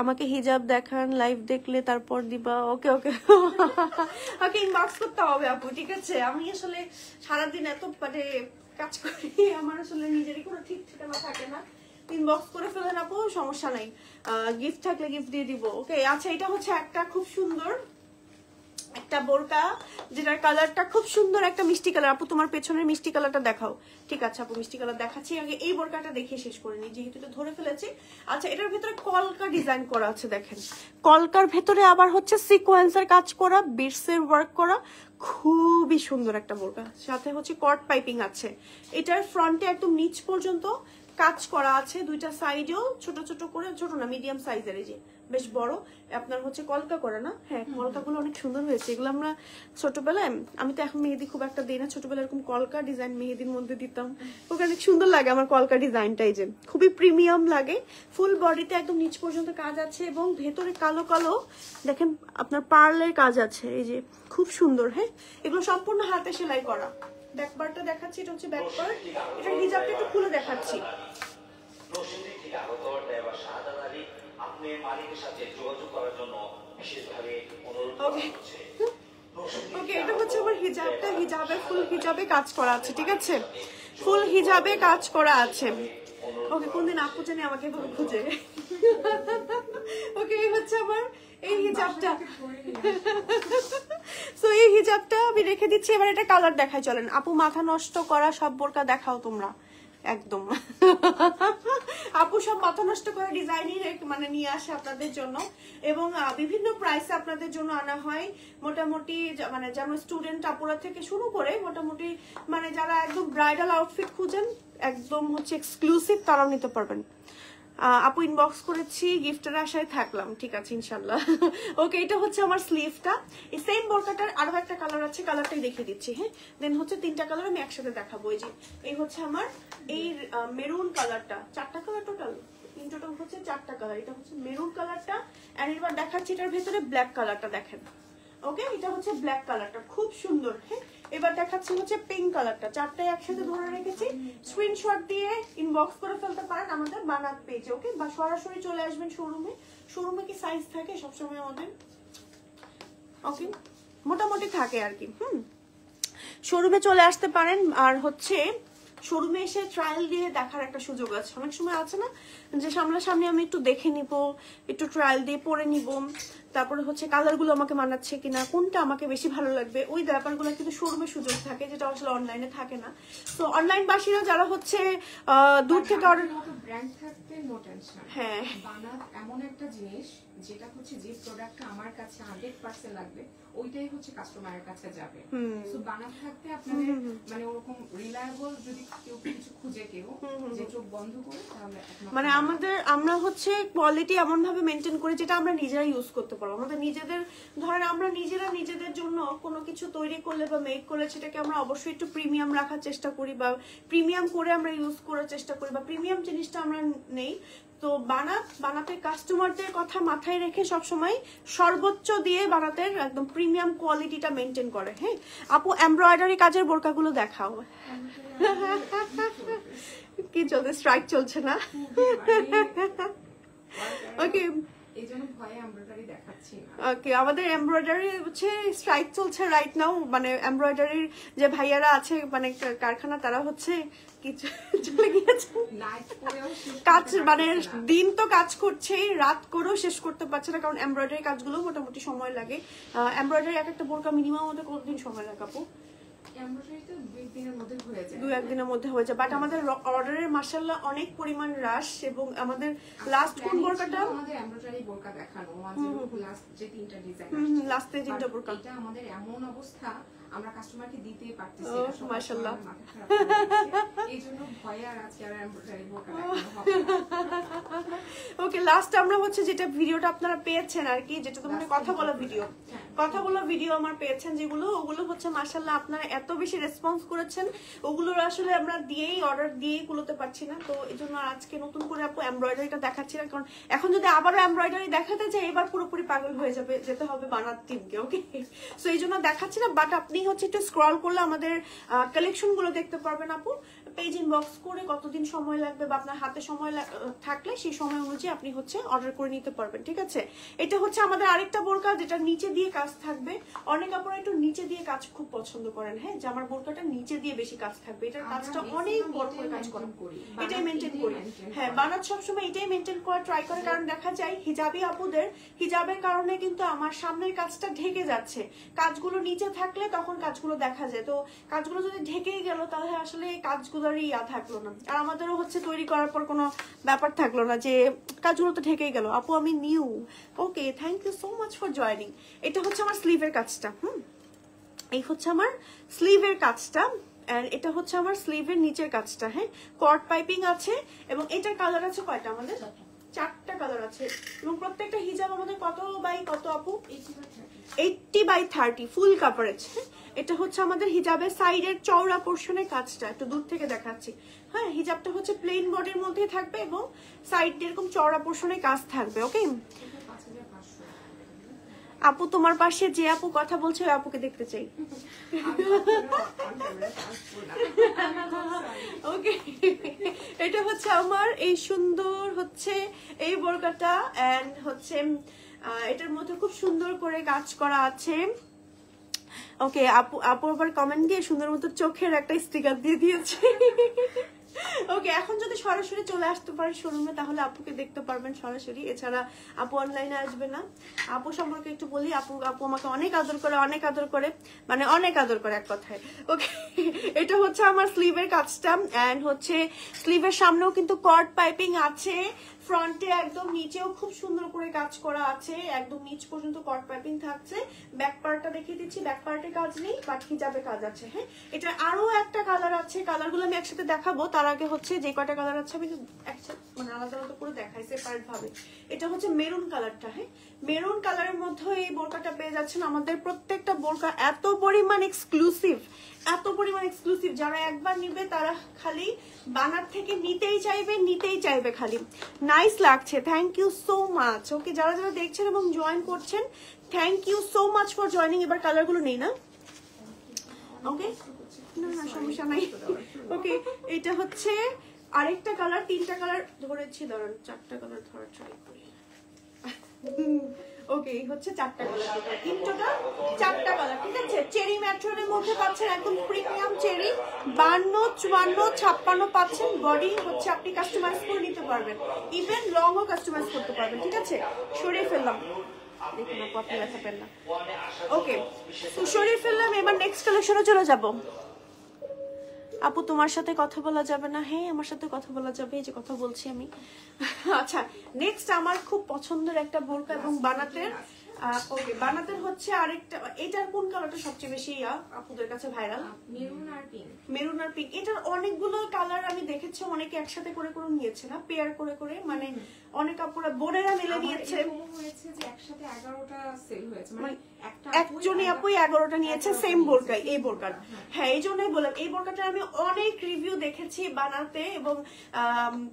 আমাকে হিজাব দেখান, লাইভ দেখলে তারপর দিবা। ওকে ওকে ওকে, ইনবক্স করতে হবে আপু। ঠিক আছে, আমি আসলে সারাদিন এত মানে কাজ করি, আমার আসলে নিজেরই কোনো ঠিক ঠিকানা থাকে না। ইনবক্স করে ফেলেন আপু, সমস্যা নাই, গিফট থাকলে গিফট দিয়ে দিব। ওকে, আচ্ছা, এটা হচ্ছে একটা খুব সুন্দর একটা বোরকা, যেটার কালারটা খুব সুন্দর, একটা মিষ্টি কালার। আপু তোমার পেছনের মিষ্টি কালারটা দেখাও। ঠিক আছে আপু, মিষ্টি কালার দেখাচ্ছি, আগে এই বোরকাটা দেখিয়ে শেষ করে নিই যেহেতু এটা ধরে ফেলেছি। আচ্ছা, এটার ভেতরে কলকা ডিজাইন করা আছে, দেখেন কলকার ভেতরে আবার হচ্ছে সিকোয়েন্সের কাজ করা, বিটসের ওয়ার্ক করা, খুবই সুন্দর একটা বোরকা। সাথে হচ্ছে কর্ড পাইপিং আছে। এটার ফ্রন্টে একদম নিচ পর্যন্ত কাজ করা আছে, দুইটা সাইডেও ছোট ছোট করে, ছোট না মিডিয়াম সাইজের, এই যে বেশ বড় আপনার হচ্ছে কলকা করা না। হ্যাঁ, কলকাগুলো অনেক সুন্দর হয়েছে। এগুলো আমরা ছোটবেলায়, আমি তো এখন মেহেদি খুব একটা দিই না, ছোটবেলায় এরকম কলকা ডিজাইন মেহেদির মধ্যে দিতাম, ওকে অনেক সুন্দর লাগে আমার কলকা ডিজাইনটা। এই যে খুবই প্রিমিয়াম লাগে, ফুল বডিতে একদম নিচ পর্যন্ত কাজ আছে এবং ভেতরে কালো কালো দেখেন আপনার পার্লের কাজ আছে, এই যে খুব সুন্দর। হ্যাঁ, এগুলো সম্পূর্ণ হাতে সেলাই করা। ব্যাক পার্টটা দেখাচ্ছি, এটা হচ্ছে ব্যাক পার্ট। এটা হিজাবটা একটু খুলে দেখাচ্ছি। ওকে, এটা হচ্ছে আমার হিজাবটা, হিজাবে ফুল হিজাবে কাজ করা আছে, ঠিক আছে, ফুল হিজাবে কাজ করা আছে। ওকে, কোনদিন আপু জানি আমাকে এভাবে খুঁজে। ওকে, এই হচ্ছে আমার এই হিজাবটা। সো এই হিজাবটা আমি রেখে দিচ্ছি। এবার এটা কালার দেখাই, চলেন আপু। মাথা নষ্ট করা সব বোরকা দেখাও তোমরা একদম। আপু সব মাথা নষ্ট করা ডিজাইনই মানে নিয়ে আসে আপনাদের জন্য, এবং বিভিন্ন প্রাইসে আপনাদের জন্য আনা হয়। মোটামুটি মানে যেমন স্টুডেন্ট আপুরা থেকে শুরু করে মোটামুটি মানে যারা একদম ব্রাইডাল আউটফিট খুঁজেন, একদম হচ্ছে এক্সক্লুসিভ, তারাও নিতে পারবেন। আপু ইনবক্স করেছি, গিফটের আশায় থাকলাম, ঠিক আছে ইনশাল্লাহ। ওকে, এটা হচ্ছে আমার স্লিভটা। এই সেম বোরকাটার আরো একটা কালার আছে, কালারটাই দেখিয়ে দিচ্ছি। হ্যাঁ, দেন হচ্ছে 3টা কালার আমি একসাথে দেখাবো। এই যে এই হচ্ছে আমার এই মেরুন কালারটা, 4টা কালার টোটাল, ইন টোটাল হচ্ছে 4টা কালার। এটা হচ্ছে মেরুন কালারটা, এন্ড এবার দেখাচ্ছি এটার ভেতরে ব্ল্যাক কালারটা, দেখেন। ওকে, এটা হচ্ছে ব্ল্যাক কালারটা, খুব সুন্দর। হ্যাঁ, এবার দেখাচ্ছি হচ্ছে পিঙ্ক কালারটা। 4টাই একসাথে ধরে রেখেছি। স্ক্রিনশট দিয়ে ইনবক্স করে ফেলতে পারেন আমাদের বানাত পেজে, ওকে, বা সরাসরি চলে আসবেন শোরুমে। শোরুমে কি সাইজ থাকে সবসময় আমাদের? ওকে, মোটামুটি থাকে আর কি। শোরুমে চলে আসতে পারেন। আর হচ্ছে শোরুমে এসে ট্রায়াল দিয়ে দেখার একটা সুযোগ আছে। অনেক সময় আছে না যে সামনাসামনি আমি একটু দেখে নিব, একটু ট্রায়াল দিয়ে পরে নিব, তারপরে হচ্ছে কালারগুলো আমাকে মানাচ্ছে কিনা, কোনটা আমাকে বেশি ভালো লাগবে, ওই ব্যাপারগুলো কিন্তু শোরুমে সুযোগ থাকে, যেটা আসলে অনলাইনে থাকে না। তো অনলাইন বাসীরা যারা হচ্ছে দূর থেকে অর্ডার,
ব্র্যান্ড থাকতে নো টেনশন।
হ্যাঁ,
বানাত এমন একটা জিনিস যেটা হচ্ছে যে প্রোডাক্টটা আমার কাছে 100% লাগবে, ওইটাই হচ্ছে কাস্টমারের কাছে যাবে। সো বানাত থাকতে আপনাদের মানে ওরকম রিলায়েবল যদি কেউ কিছু খুঁজে, কেউ যে চোখ বন্ধ করে, তাহলে
মানে আমরা হচ্ছে কোয়ালিটি এমন ভাবে মেনটেন করি যেটা আমরা নিজেরা ইউজ করতে পারবো। আমাদের নিজেদের, ধরেন আমরা নিজেরা নিজেদের জন্য কোনো কিছু তৈরি করলে বা মেক করলে সেটাকে আমরা অবশ্যই একটু প্রিমিয়াম রাখার চেষ্টা করি, বা প্রিমিয়াম করে আমরা ইউজ করার চেষ্টা করি, বা প্রিমিয়াম জিনিসটা আমরা নেই। তো বানাতের কাস্টমারদের কথা মাথায় রেখে সবসময় সর্বোচ্চ দিয়ে বানাতের একদম প্রিমিয়াম কোয়ালিটিটা মেনটেন করে। হ্যাঁ আপু, এমব্রয়ডারি কাজের বোরকাগুলো দেখাও। কি চলছে? স্ট্রাইক চলছে না? ওকে, ওকে, আমাদের এমব্রয়ডারি হচ্ছে স্ট্রাইক চলছে রাইট নাও। মানে এমব্রয়ডারির যে ভাইয়ারা আছে মানে কারখানা, তারা হচ্ছে চলে গিয়েছে কাজ, মানে দিন তো কাজ করছেই, রাত করেও শেষ করতে পারছে না, কারণ এমব্রয়ডারি কাজগুলো মোটামুটি সময় লাগে। এমব্রয়ডারি এক একটা বোরকা মিনিমাম আমাদের কতদিন সময় লাগে আপু? 2-1 দিনের মধ্যে হয়ে যায়। বাট আমাদের অর্ডারের মাশাআল্লাহ অনেক পরিমাণ রাশ, এবং আমাদের লাস্ট কোন বোরকাটা
আমাদের এমব্রয়ডারি বোরকা দেখানো, লাস্ট যে 3টা ডিজাইন
লাস্ট 3টা বোরকা,
এটা আমাদের এমন অবস্থা আমরা কাস্টমারকে দিতে পারতেছি না,
মাশাআল্লাহ।
এইজন্য ভয়ে আর আজকে আর এমব্রয়ডারি বোরকা দেখানো হবে।
ওকে, লাস্ট আমরা হচ্ছে যেটা ভিডিওটা আপনারা পেয়েছেন আর কি, যেটা তোমাদের কথা বলা ভিডিও আমার পেয়েছেন যেগুলো, ওগুলো হচ্ছে মাশাআল্লাহ আপনারা এত বেশি রেসপন্স করেছেন, ওগুলোর আসলে আমরা অর্ডার দিয়েই কুলোতে পারছি না। তো এই জন্য আজকে নতুন করে আপু এমব্রয়ডারিটা দেখাচ্ছি না, কারণ এখন যদি আবারও এমব্রয়ডারি দেখাতে যাই এবার পুরোপুরি পাগল হয়ে যেতে হবে বানাত টিমকে। ওকে, সো এই জন্য দেখাচ্ছি না। বাট আপনি হচ্ছে একটু স্ক্রল করলে আমাদের কালেকশন গুলো দেখতে পারবেন আপু। পেজ ইনবক্স করে কতদিন সময় লাগবে বা আপনার হাতে সময় থাকলে সেই সময় অনুযায়ী আপনি হচ্ছে অর্ডার করে নিতে পারবেন, ঠিক আছে। এটা হচ্ছে আমাদের আরেকটা বোরকা যেটা নিচে দিয়ে কাজ থাকবে। অনেক আপনারা একটু নিচে দিয়ে কাজ খুব পছন্দ করেন, হ্যাঁ, যে আমার বোরকাটা নিচে দিয়ে বেশি কাজ থাকবে, এটার কাজটা অনেক বড় করে কাজ করি, এটাই মেনটেন করি। হ্যাঁ, বানাত সবসময় এটাই মেনটেন করা ট্রাই করে, কারণ দেখা যায় হিজাবি আপুদের হিজাবের কারণে কিন্তু আমার সামনের কাজটা ঢেকে যাচ্ছে, কাজগুলো নিচে থাকলে তখন কাজগুলো দেখা যায়। তো কাজগুলো যদি ঢেকেই গেল তাহলে আসলে কাজগুলোরই থাকলো না, আর আমাদেরও হচ্ছে তৈরি করার পর কোনো ব্যাপার থাকলো না যে কাজগুলো তো ঢেকেই গেল। আপু আমি new. Okay, thank you so much for joining. এটা হচ্ছে আমার স্লিভের কাজটা। এই হচ্ছে আমার স্লিভের কাজটা, আর এটা হচ্ছে আমার স্লিভের নিচের কাজটা। হ্যাঁ, কর্ড পাইপিং আছে, এবং এটার কালার আছে কয়টা? আমাদের 4টা কালার আছে, এবং প্রত্যেকটা হিজাব আমাদের কত বাই কত আপু? 80/30 ফুল কাভারেজ। এটা হচ্ছে আমাদের হিজাবের সাইডের চওড়া পোর্শনের কাজটা, একটু দূর থেকে দেখাচ্ছি। হ্যাঁ, হিজাবটা হচ্ছে প্লেন বডির মধ্যে থাকবে, এবং সাইড এরকম চওড়া পোর্শনের কাজ থাকবে। ওকে আপু, তোমার পাশে যে আপু কথা বলছে ওই আপুকে দেখতে চাই। ওকে, এটা হচ্ছে আমার এই সুন্দর হচ্ছে এই বোরকাটা, এন্ড হচ্ছে এটার মধ্যে খুব সুন্দর করে কাজ করা আছে। ওকে, আপু আবার কমেন্ট দিয়ে সুন্দর মতো চোখের একটা স্টিকার দিয়ে দিয়েছে। ওকে, এখন যদি সরাসরি চলে আসতে পারে শোরুমে তাহলে আপুকে দেখতে পারবেন সরাসরি, এছাড়া আপু অনলাইনে আসবে না। আপু সম্পর্কে একটু বলি, আপু আমাকে অনেক আদর করে, মানে অনেক আদর করে এক কথায়। ওকে, এটা হচ্ছে আমার স্লিভের কাজটা, এন্ড হচ্ছে স্লিভের সামনেও কিন্তু কর্ড পাইপিং আছে, ফ্রন্টে একদম নিচেও খুব সুন্দর করে কাজ করা আছে, একদম নিচ পর্যন্ত কর্ড পাইপিং থাকছে। ব্যাক পার্টটা দেখিয়ে দিচ্ছি, ব্যাক পার্টে কাজ নেই বাট হিজাবে কাজ আছে। হ্যাঁ, এটা আরো একটা কালার আছে, কালারগুলো আমি একসাথে দেখাবো। তার আগে হচ্ছে যে কয়টা কালার আছে আমি মানে আলাদা আলাদা করে দেখাই সেপারেট ভাবে। এটা হচ্ছে মেরুন কালারটা। হ্যাঁ, মেরুন কালারের মধ্যে এই বোরকাটা পেয়ে যাচ্ছেন। আমাদের প্রত্যেকটা বোরকা এত পরিমাণ এক্সক্লুসিভ, যারা একবার নিবে তারা খালি বানার থেকে নিতেই চাইবে খালি। নাইস লাগছে, thank you so much. Okay, যারা যারা দেখছেন এবং জয়েন করছেন, thank you so much for joining. এবার কালারগুলো নেই না? ওকে, না সমস্যা নাই। ওকে, এটা হচ্ছে আরেকটা কালার, 3টা কালার ধরেছি, দাঁড়ান 4টা কালার ধরার ট্রাই করি। ওকে, হচ্ছে 4টা কালার, ইন টোটাল 4টা কালার। ঠিক আছে, চেরি ম্যাটেরিয়ালের মধ্যে পাচ্ছেন একদম প্রিমিয়াম চেরি। 52, 54, 56 পাচ্ছেন। বডি হচ্ছে আপনি কাস্টমাইজ করে নিতে পারবেন, ইভেন লংও কাস্টমাইজ করতে পারবেন। ঠিক আছে, সরিয়ে ফেললাম, দেখুন না কপি ব্যথা পেন না। ওকে, তো সরিয়ে ফেললাম। এবার নেক্সট কালেকশনে চলে যাব। আপু তোমার সাথে কথা বলা যাবে না? হ্যাঁ, আমার সাথে কথা বলা যাবে, এই যে কথা বলছি আমি। আচ্ছা, নেক্সট আমার খুব পছন্দের একটা বোরকা এবং বানাতের। ওকে, বানাতের হচ্ছে আরেকটা, এটার কোন কালারটা সবচেয়ে বেশি আপুদের কাছে ভাইরাল? মেরুন আর পিঙ্ক। এটার অনেকগুলো কালার আমি দেখেছি, অনেকে একসাথে করে নিয়েছে না, পেয়ার করে, মানে অনেক আপুরা বোনেরা মিলে নিয়েছে। মানে একজনই আপুই 11টা নিয়েছে সেম বোরকাই, এই বোরকার। হ্যাঁ, এই জন্যই বললাম, এই বোরকাটা আমি অনেক রিভিউ দেখেছি বানাতে এবং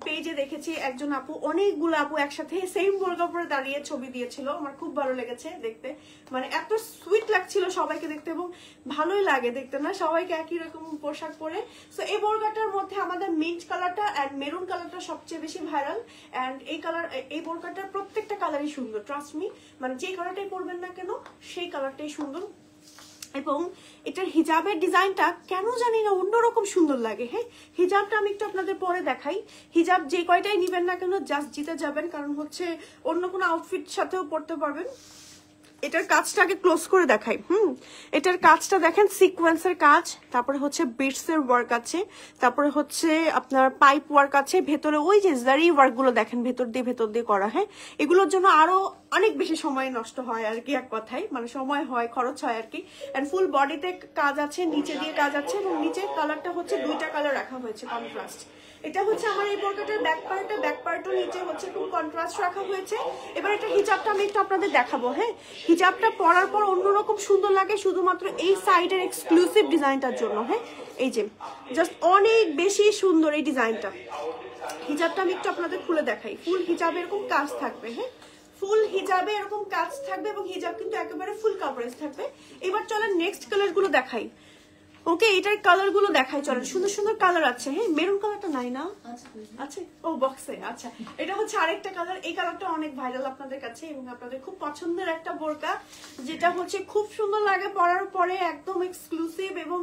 পেজে দেখেছি। একজন আপু, অনেকগুলো আপু একসাথে সেম বোরকা পরে দাঁড়িয়ে ছবি দিয়েছিল, আমার খুব ভালো লেগেছে দেখতে। মানে এত সুইট লাগছিল সবাইকে দেখতে এবং ভালোই লাগে দেখতে না, সবাইকে একই রকম পোশাক পরে। সো এই বোরকাটার মধ্যে আমাদের মিন্ট কালারটা এন্ড মেরুন কালারটা সবচেয়ে বেশি ভাইরাল। এন্ড এই বোরকাটার প্রত্যেকটা কালারই সুন্দর, ট্রাস্ট মি। মানে যে কালারটাই পরবেন না কেন সেই কালারটাই সুন্দর। এবং এটার হিজাবের ডিজাইনটা কেন জানি না অন্যরকম সুন্দর লাগে। হ্যাঁ, হিজাবটা আমি একটু আপনাদের পরে দেখাই। হিজাব যে কয়টাই নিবেন না কেন জাস্ট জিতে যাবেন, কারণ হচ্ছে অন্য কোনো আউটফিট সাথেও পরতে পারবেন। এটার কাজটা আগে ক্লোজ করে দেখাই। এটার কাজটা দেখেন, সিকোয়েন্সের কাজ, তারপরে হচ্ছে বিটস এর ওয়ার্ক আছে, তারপরে হচ্ছে আপনার পাইপ ওয়ার্ক আছে, ভেতরে ওই যে জারি ওয়ার্ক গুলো দেখেন ভেতর দিয়ে করা। হ্যাঁ, এগুলোর জন্য আরো অনেক বেশি সময় নষ্ট হয় আর কি, এক কথায় মানে সময় হয়, খরচ হয় আর কি। এন্ড ফুল বডিতে কাজ আছে, নিচে দিয়ে কাজ আছে, এবং নিচের কালারটা হচ্ছে 2টা কালার রাখা হয়েছে কন্ট্রাস্ট। এটা হচ্ছে আমার এই বোরকাটার ব্যাক পার্টও নিচে হচ্ছে খুব কন্ট্রাস্ট রাখা হয়েছে। এবার এটা হিজাবটা আমি একটু আপনাদের দেখাবো। হ্যাঁ, হিজাবটা পরার পর অন্যরকম সুন্দর লাগে শুধুমাত্র এই সাইডের এক্সক্লুসিভ ডিজাইনটার জন্য। হ্যাঁ, এই যে জাস্ট অনেক বেশি সুন্দর এই ডিজাইনটা। হিজাবটা আমি একটু আপনাদের খুলে দেখাই। ফুল হিজাবে এরকম কাজ থাকবে। হ্যাঁ, ফুল হিজাবে এরকম কাজ থাকবে এবং হিজাব কিন্তু একেবারে ফুল কভারেজ থাকবে। এবার চলেন নেক্সট কালার গুলো দেখাই। ওকে, এটার কালার গুলো দেখাই, চলেন। সুন্দর সুন্দর কালার আছে। হ্যাঁ, মেরুন কালারটা নাই না? আছে, ও বক্সে। আচ্ছা, এটা হচ্ছে আরেকটা কালার। এই কালারটা অনেক ভাইরাল আপনাদের কাছে এবং আপনাদের খুব পছন্দের একটা বোরকা, যেটা হচ্ছে খুব সুন্দর লাগে পরার পরে, একদম এক্সক্লুসিভ এবং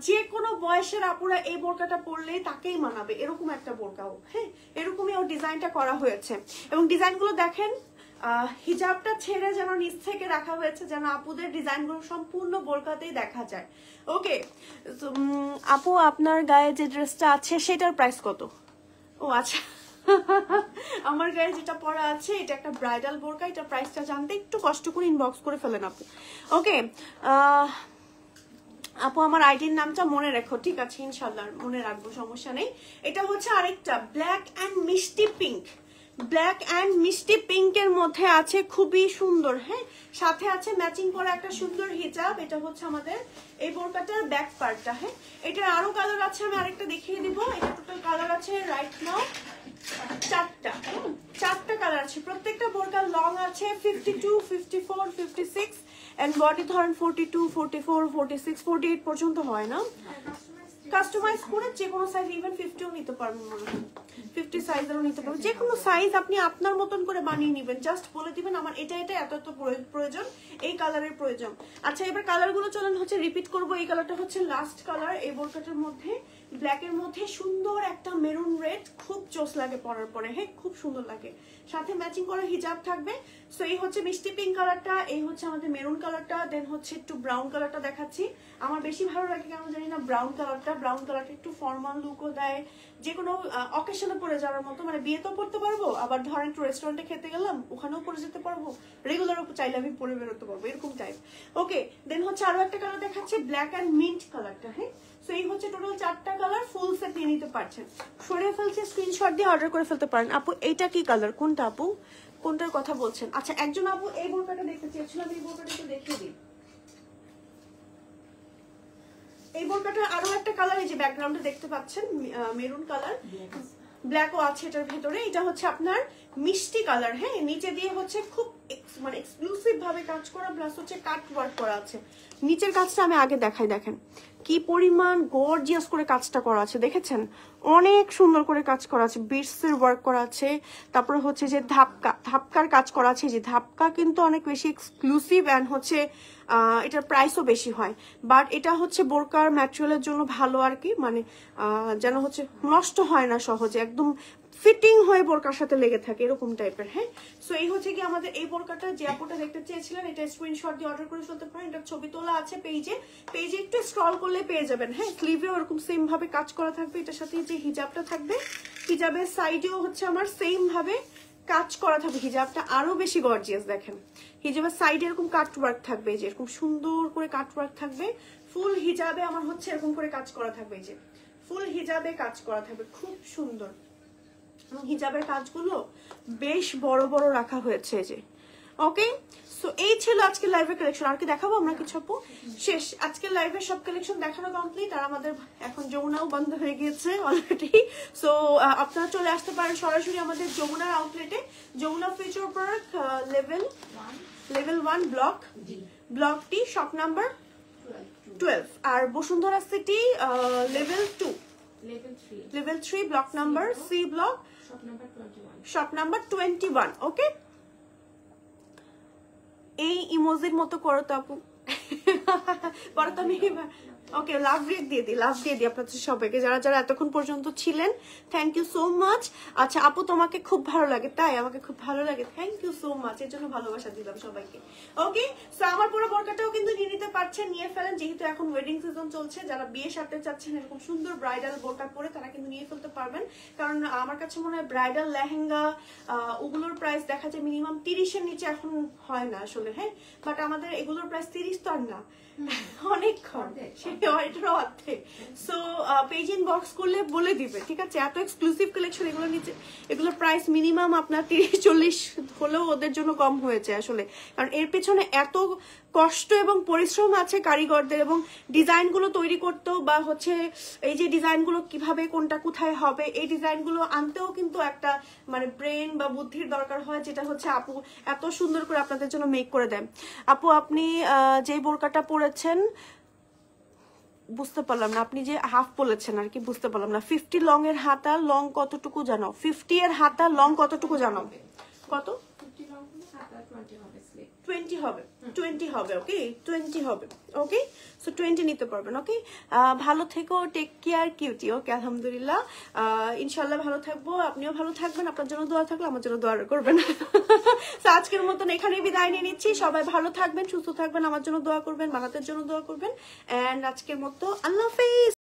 যে কোনো বয়সের আপুরা এই বোরকাটা পরলে তাকেই মানাবে, এরকম একটা বোরকাও। হ্যাঁ, এরকমই ওর ডিজাইনটা করা হয়েছে এবং ডিজাইনগুলো দেখেন, হিজাবটা ছেড়ে যেন নিচ থেকে রাখা হয়েছে, যেন আপুদের ডিজাইনগুলো সম্পূর্ণ বোরকাতেই দেখা যায়। ওকে, আপু আপনার গায়ে যে ড্রেসটা আছে সেটার প্রাইস কত? ও আচ্ছা, আমার গায়ে যেটা পরা আছে এটা একটা ব্রাইডাল বোরকা, এটা প্রাইসটা জানতে একটু কষ্ট করে ইনবক্স করে ফেলেন আপু। ওকে, আপু আমার আইডির নামটা মনে রেখো। ঠিক আছে, ইনশাল্লাহ মনে রাখবো, সমস্যা নেই। এটা হচ্ছে আরেকটা ব্ল্যাক অ্যান্ড মিষ্টি পিঙ্ক। ব্ল্যাক অ্যান্ড মিষ্টি পিঙ্কের মধ্যে আছে, খুবই সুন্দর। হ্যাঁ, সাথে আছে ম্যাচিং করা একটা সুন্দর হিজাব। এটা হচ্ছে আমাদের এই বোরকাটার ব্যাক পার্টটা। হ্যাঁ, এটার আরো কালার আছে, আমি আরেকটা দেখিয়ে দিব। এটা টোটাল কালার আছে রাইট নাও 4টা কালার আছে। প্রত্যেকটা বোরকার লং আছে 52, 54, 56 এন্ড বডি ধরেন 42, 44, 46, 48 পর্যন্ত হয় না। কাস্টমাইজ করে যে কোনো সাইজ ইভেন 50ও নিতে পারবেন মনে হয়। 50 সাইজেরও নিতে পারবেন, যে কোনো সাইজ আপনি আপনার মতন করে বানিয়ে নেবেন। জাস্ট বলে দিবেন আমার এটা এটা এত এত প্রয়োজন, এই কালারের প্রয়োজন। আচ্ছা এবার কালারগুলো চলেন হচ্ছে রিপিট করবো। এই কালারটা হচ্ছে লাস্ট কালার এই বোরকাটার মধ্যে, ব্ল্যাকের মধ্যে সুন্দর একটা মেরুন রেড, খুব জোস লাগে পরার পরে, হ্যাঁ খুব সুন্দর লাগে। সাথে ম্যাচিং করা হিজাব থাকবে। সো এই হচ্ছে মিষ্টি পিঙ্ক কালারটা, এই হচ্ছে আমাদের মেরুন কালারটা, দেন হচ্ছে একটু ব্রাউন কালারটা দেখাচ্ছি। আমার বেশি ভালো লাগে কেন জানি না ব্রাউন কালারটা। ব্রাউন কালারটা একটু ফর্মাল লুকও দেয়, যে কোনো অকেশনে পরে যাওয়ার মতো, মানে বিয়েতেও পরতে পারবো, আবার ধরেন একটু রেস্টুরেন্টে খেতে গেলাম ওখানেও পরে যেতে পারবো, রেগুলারও চাইলে আমি পরে বেরোতে পারবো, এরকম টাইপ। ওকে দেন হচ্ছে আরো একটা কালার দেখাচ্ছে, ব্ল্যাক অ্যান্ড মিন্ট কালারটা। হ্যাঁ সো এই হচ্ছে টোটাল 4টা কালার, ফুল সেট নিয়ে নিতে পারছেন। সরিয়ে ফেলছে, স্ক্রিনশট দিয়ে অর্ডার করে ফেলতে পারেন। আপু এইটা কি কালার, কোনটা আপু, কোনটার কথা বলছেন? আচ্ছা একজন আপু এই বোরকাটা দেখতে চেয়েছিলাম, এই বোরকাটা একটু দেখিয়ে দিই। এই বোরকাটা আরো একটা কালার, এই যে ব্যাকগ্রাউন্ডে দেখতে পাচ্ছেন মেরুন কালার, ব্ল্যাকও আছে এটার ভেতরে। এটা হচ্ছে আপনার মিষ্টি কালার, হ্যাঁ নিচে দিয়ে হচ্ছে খুব মানে এক্সক্লুসিভ ভাবে কাজ করা, প্লাস হচ্ছে কাট ওয়ার্ক করা আছে। নিচের কাজটা আমি আগে দেখাই, দেখেন কি পরিমাণ গর্জিয়াস করে কাজটা করা আছে, দেখেছেন অনেক সুন্দর করে কাজ করা আছে, বিটসের ওয়ার্ক করা আছে। তারপরে হচ্ছে যে ধাপকার কাজ করা আছে, যে ধাপকা কিন্তু অনেক বেশি এক্সক্লুসিভ অ্যান্ড হচ্ছে এটার প্রাইসও বেশি হয়, বাট এটা হচ্ছে বোরকার ম্যাটেরিয়ালের জন্য ভালো আর কি, মানে যেন হচ্ছে নষ্ট হয় না সহজে, একদম ফিটিং হয়ে বোরকার সাথে লেগে থাকে এরকম টাইপের। হ্যাঁ সো এই হচ্ছে কি আমাদের এই বোরকাটা, যে আপুটা দেখতে চেয়েছিলেন এটা স্ক্রিনশট দিয়ে অর্ডার করে ফেলতে পারেন। এটার ছবি তোলা আছে পেজে, পেজে একটু স্ক্রল করলে পেয়ে যাবেন। হ্যাঁ স্লিভেও এরকম সেম ভাবে কাজ করা থাকবে, এটার সাথে যে হিজাবটা থাকবে, হিজাবের সাইডেও হচ্ছে আমার সেম ভাবে কাজ করা থাকবে। হিজাবটা আরো বেশি গর্জিয়াস, দেখেন হিজাবের সাইডে এরকম কাট ওয়ার্ক থাকবে, যে এরকম সুন্দর করে কাট ওয়ার্ক থাকবে। ফুল হিজাবে আমার হচ্ছে এরকম করে কাজ করা থাকবে, যে ফুল হিজাবে কাজ করা থাকবে, খুব সুন্দর। হিজাবের কাজগুলো বেশ বড় বড় রাখা হয়েছে, যে ওকে। সো এই ছিল আজকে লাইভের কালেকশন। আর কি দেখাবো আমরা কিছু আপু? শেষ, আজকে লাইভের সব কালেকশন দেখানো কমপ্লিট। আর আমাদের এখন যমুনাও বন্ধ হয়ে গিয়েছে অলরেডি। সো আপনারা চলে আসতে পারেন সরাসরি আমাদের যমুনার আউটলেটে, Jamuna future park level 1 block T, shop number 12। আর Bashundhara city level 3 block number C block, shop number 21। Okay এই ইমোজির মতো করো তো আপু, পরে তো আমি ওকে লাভ রেট দিয়ে দিই, লাভ দিয়ে দিই আপনাদের সবাইকে যারা যারা এতক্ষণ পর্যন্ত ছিলেন। Thank you so much. আচ্ছা আপু তোমাকে খুব ভালো লাগে, তাই আমাকে খুব ভালো লাগে, থ্যাংক ইউ সো মাচ, এর জন্য ভালোবাসা দিলাম সবাইকে। ওকে সো আমার পুরো বোরকাটাও কিন্তু নিয়ে নিতে পারছেন, নিয়ে ফেলেন, যেহেতু এখন ওয়েডিং সিজন চলছে। যারা বিয়ে সারতে চাচ্ছেন এরকম সুন্দর ব্রাইডাল বোরকা পরে, তারা কিন্তু নিয়ে ফেলতে পারবেন। কারণ আমার কাছে মনে হয় ব্রাইডাল লেহেঙ্গা ওগুলোর প্রাইস দেখা যায় মিনিমাম 30-এর নিচে এখন হয় না আসলে। হ্যাঁ বাট আমাদের এগুলোর প্রাইস 30 তো আর না, অনেকক্ষণ এটারও অর্ধেক। সো পেজ ইনবক্স করলে বলে দিবে, ঠিক আছে? এত এক্সক্লুসিভ কালেকশন, এগুলো নিচে এগুলোর প্রাইস মিনিমাম আপনার 30-40 হলেও ওদের জন্য কম হয়েছে আসলে, কারণ এর পেছনে এত কষ্ট এবং পরিশ্রম আছে কারিগরদের, এবং ডিজাইনগুলো তৈরি করতেও বা হচ্ছে এই যে ডিজাইনগুলো কিভাবে কোনটা কোথায় হবে এই ডিজাইনগুলো আনতেও কিন্তু একটা মানে ব্রেন বা বুদ্ধির দরকার হয়, যেটা হচ্ছে আপু এত সুন্দর করে আপনাদের জন্য মেক করে দেয়। আপু আপনি যে বোরকাটা পরেছেন বুঝতে পারলাম না, আপনি যে হাফ বলেছেন আর কি বুঝতে পারলাম না। 50 লং এর হাতা লং কতটুকু জানো? 50 এর হাতা লং কতটুকু জানো? কত? 20 হবে, 20 হবে। ওকে 20 হবে। ওকে সো 20 নিতে পারবেন। ওকে ভালো থেকো, টেক কেয়ার কিউটি। ওকে আলহামদুলিল্লাহ, ইনশাল্লাহ ভালো থাকবো, আপনিও ভালো থাকবেন। আপনার জন্য দোয়া থাকলে আমার জন্য দোয়া করবেন। তো আজকের মতন এখানেই বিদায় নিয়ে নিচ্ছি। সবাই ভালো থাকবেন, সুস্থ থাকবেন, আমার জন্য দোয়া করবেন, বানাতের জন্য দোয়া করবেন। এন্ড আজকের মতো আল্লাহ হাফেজ।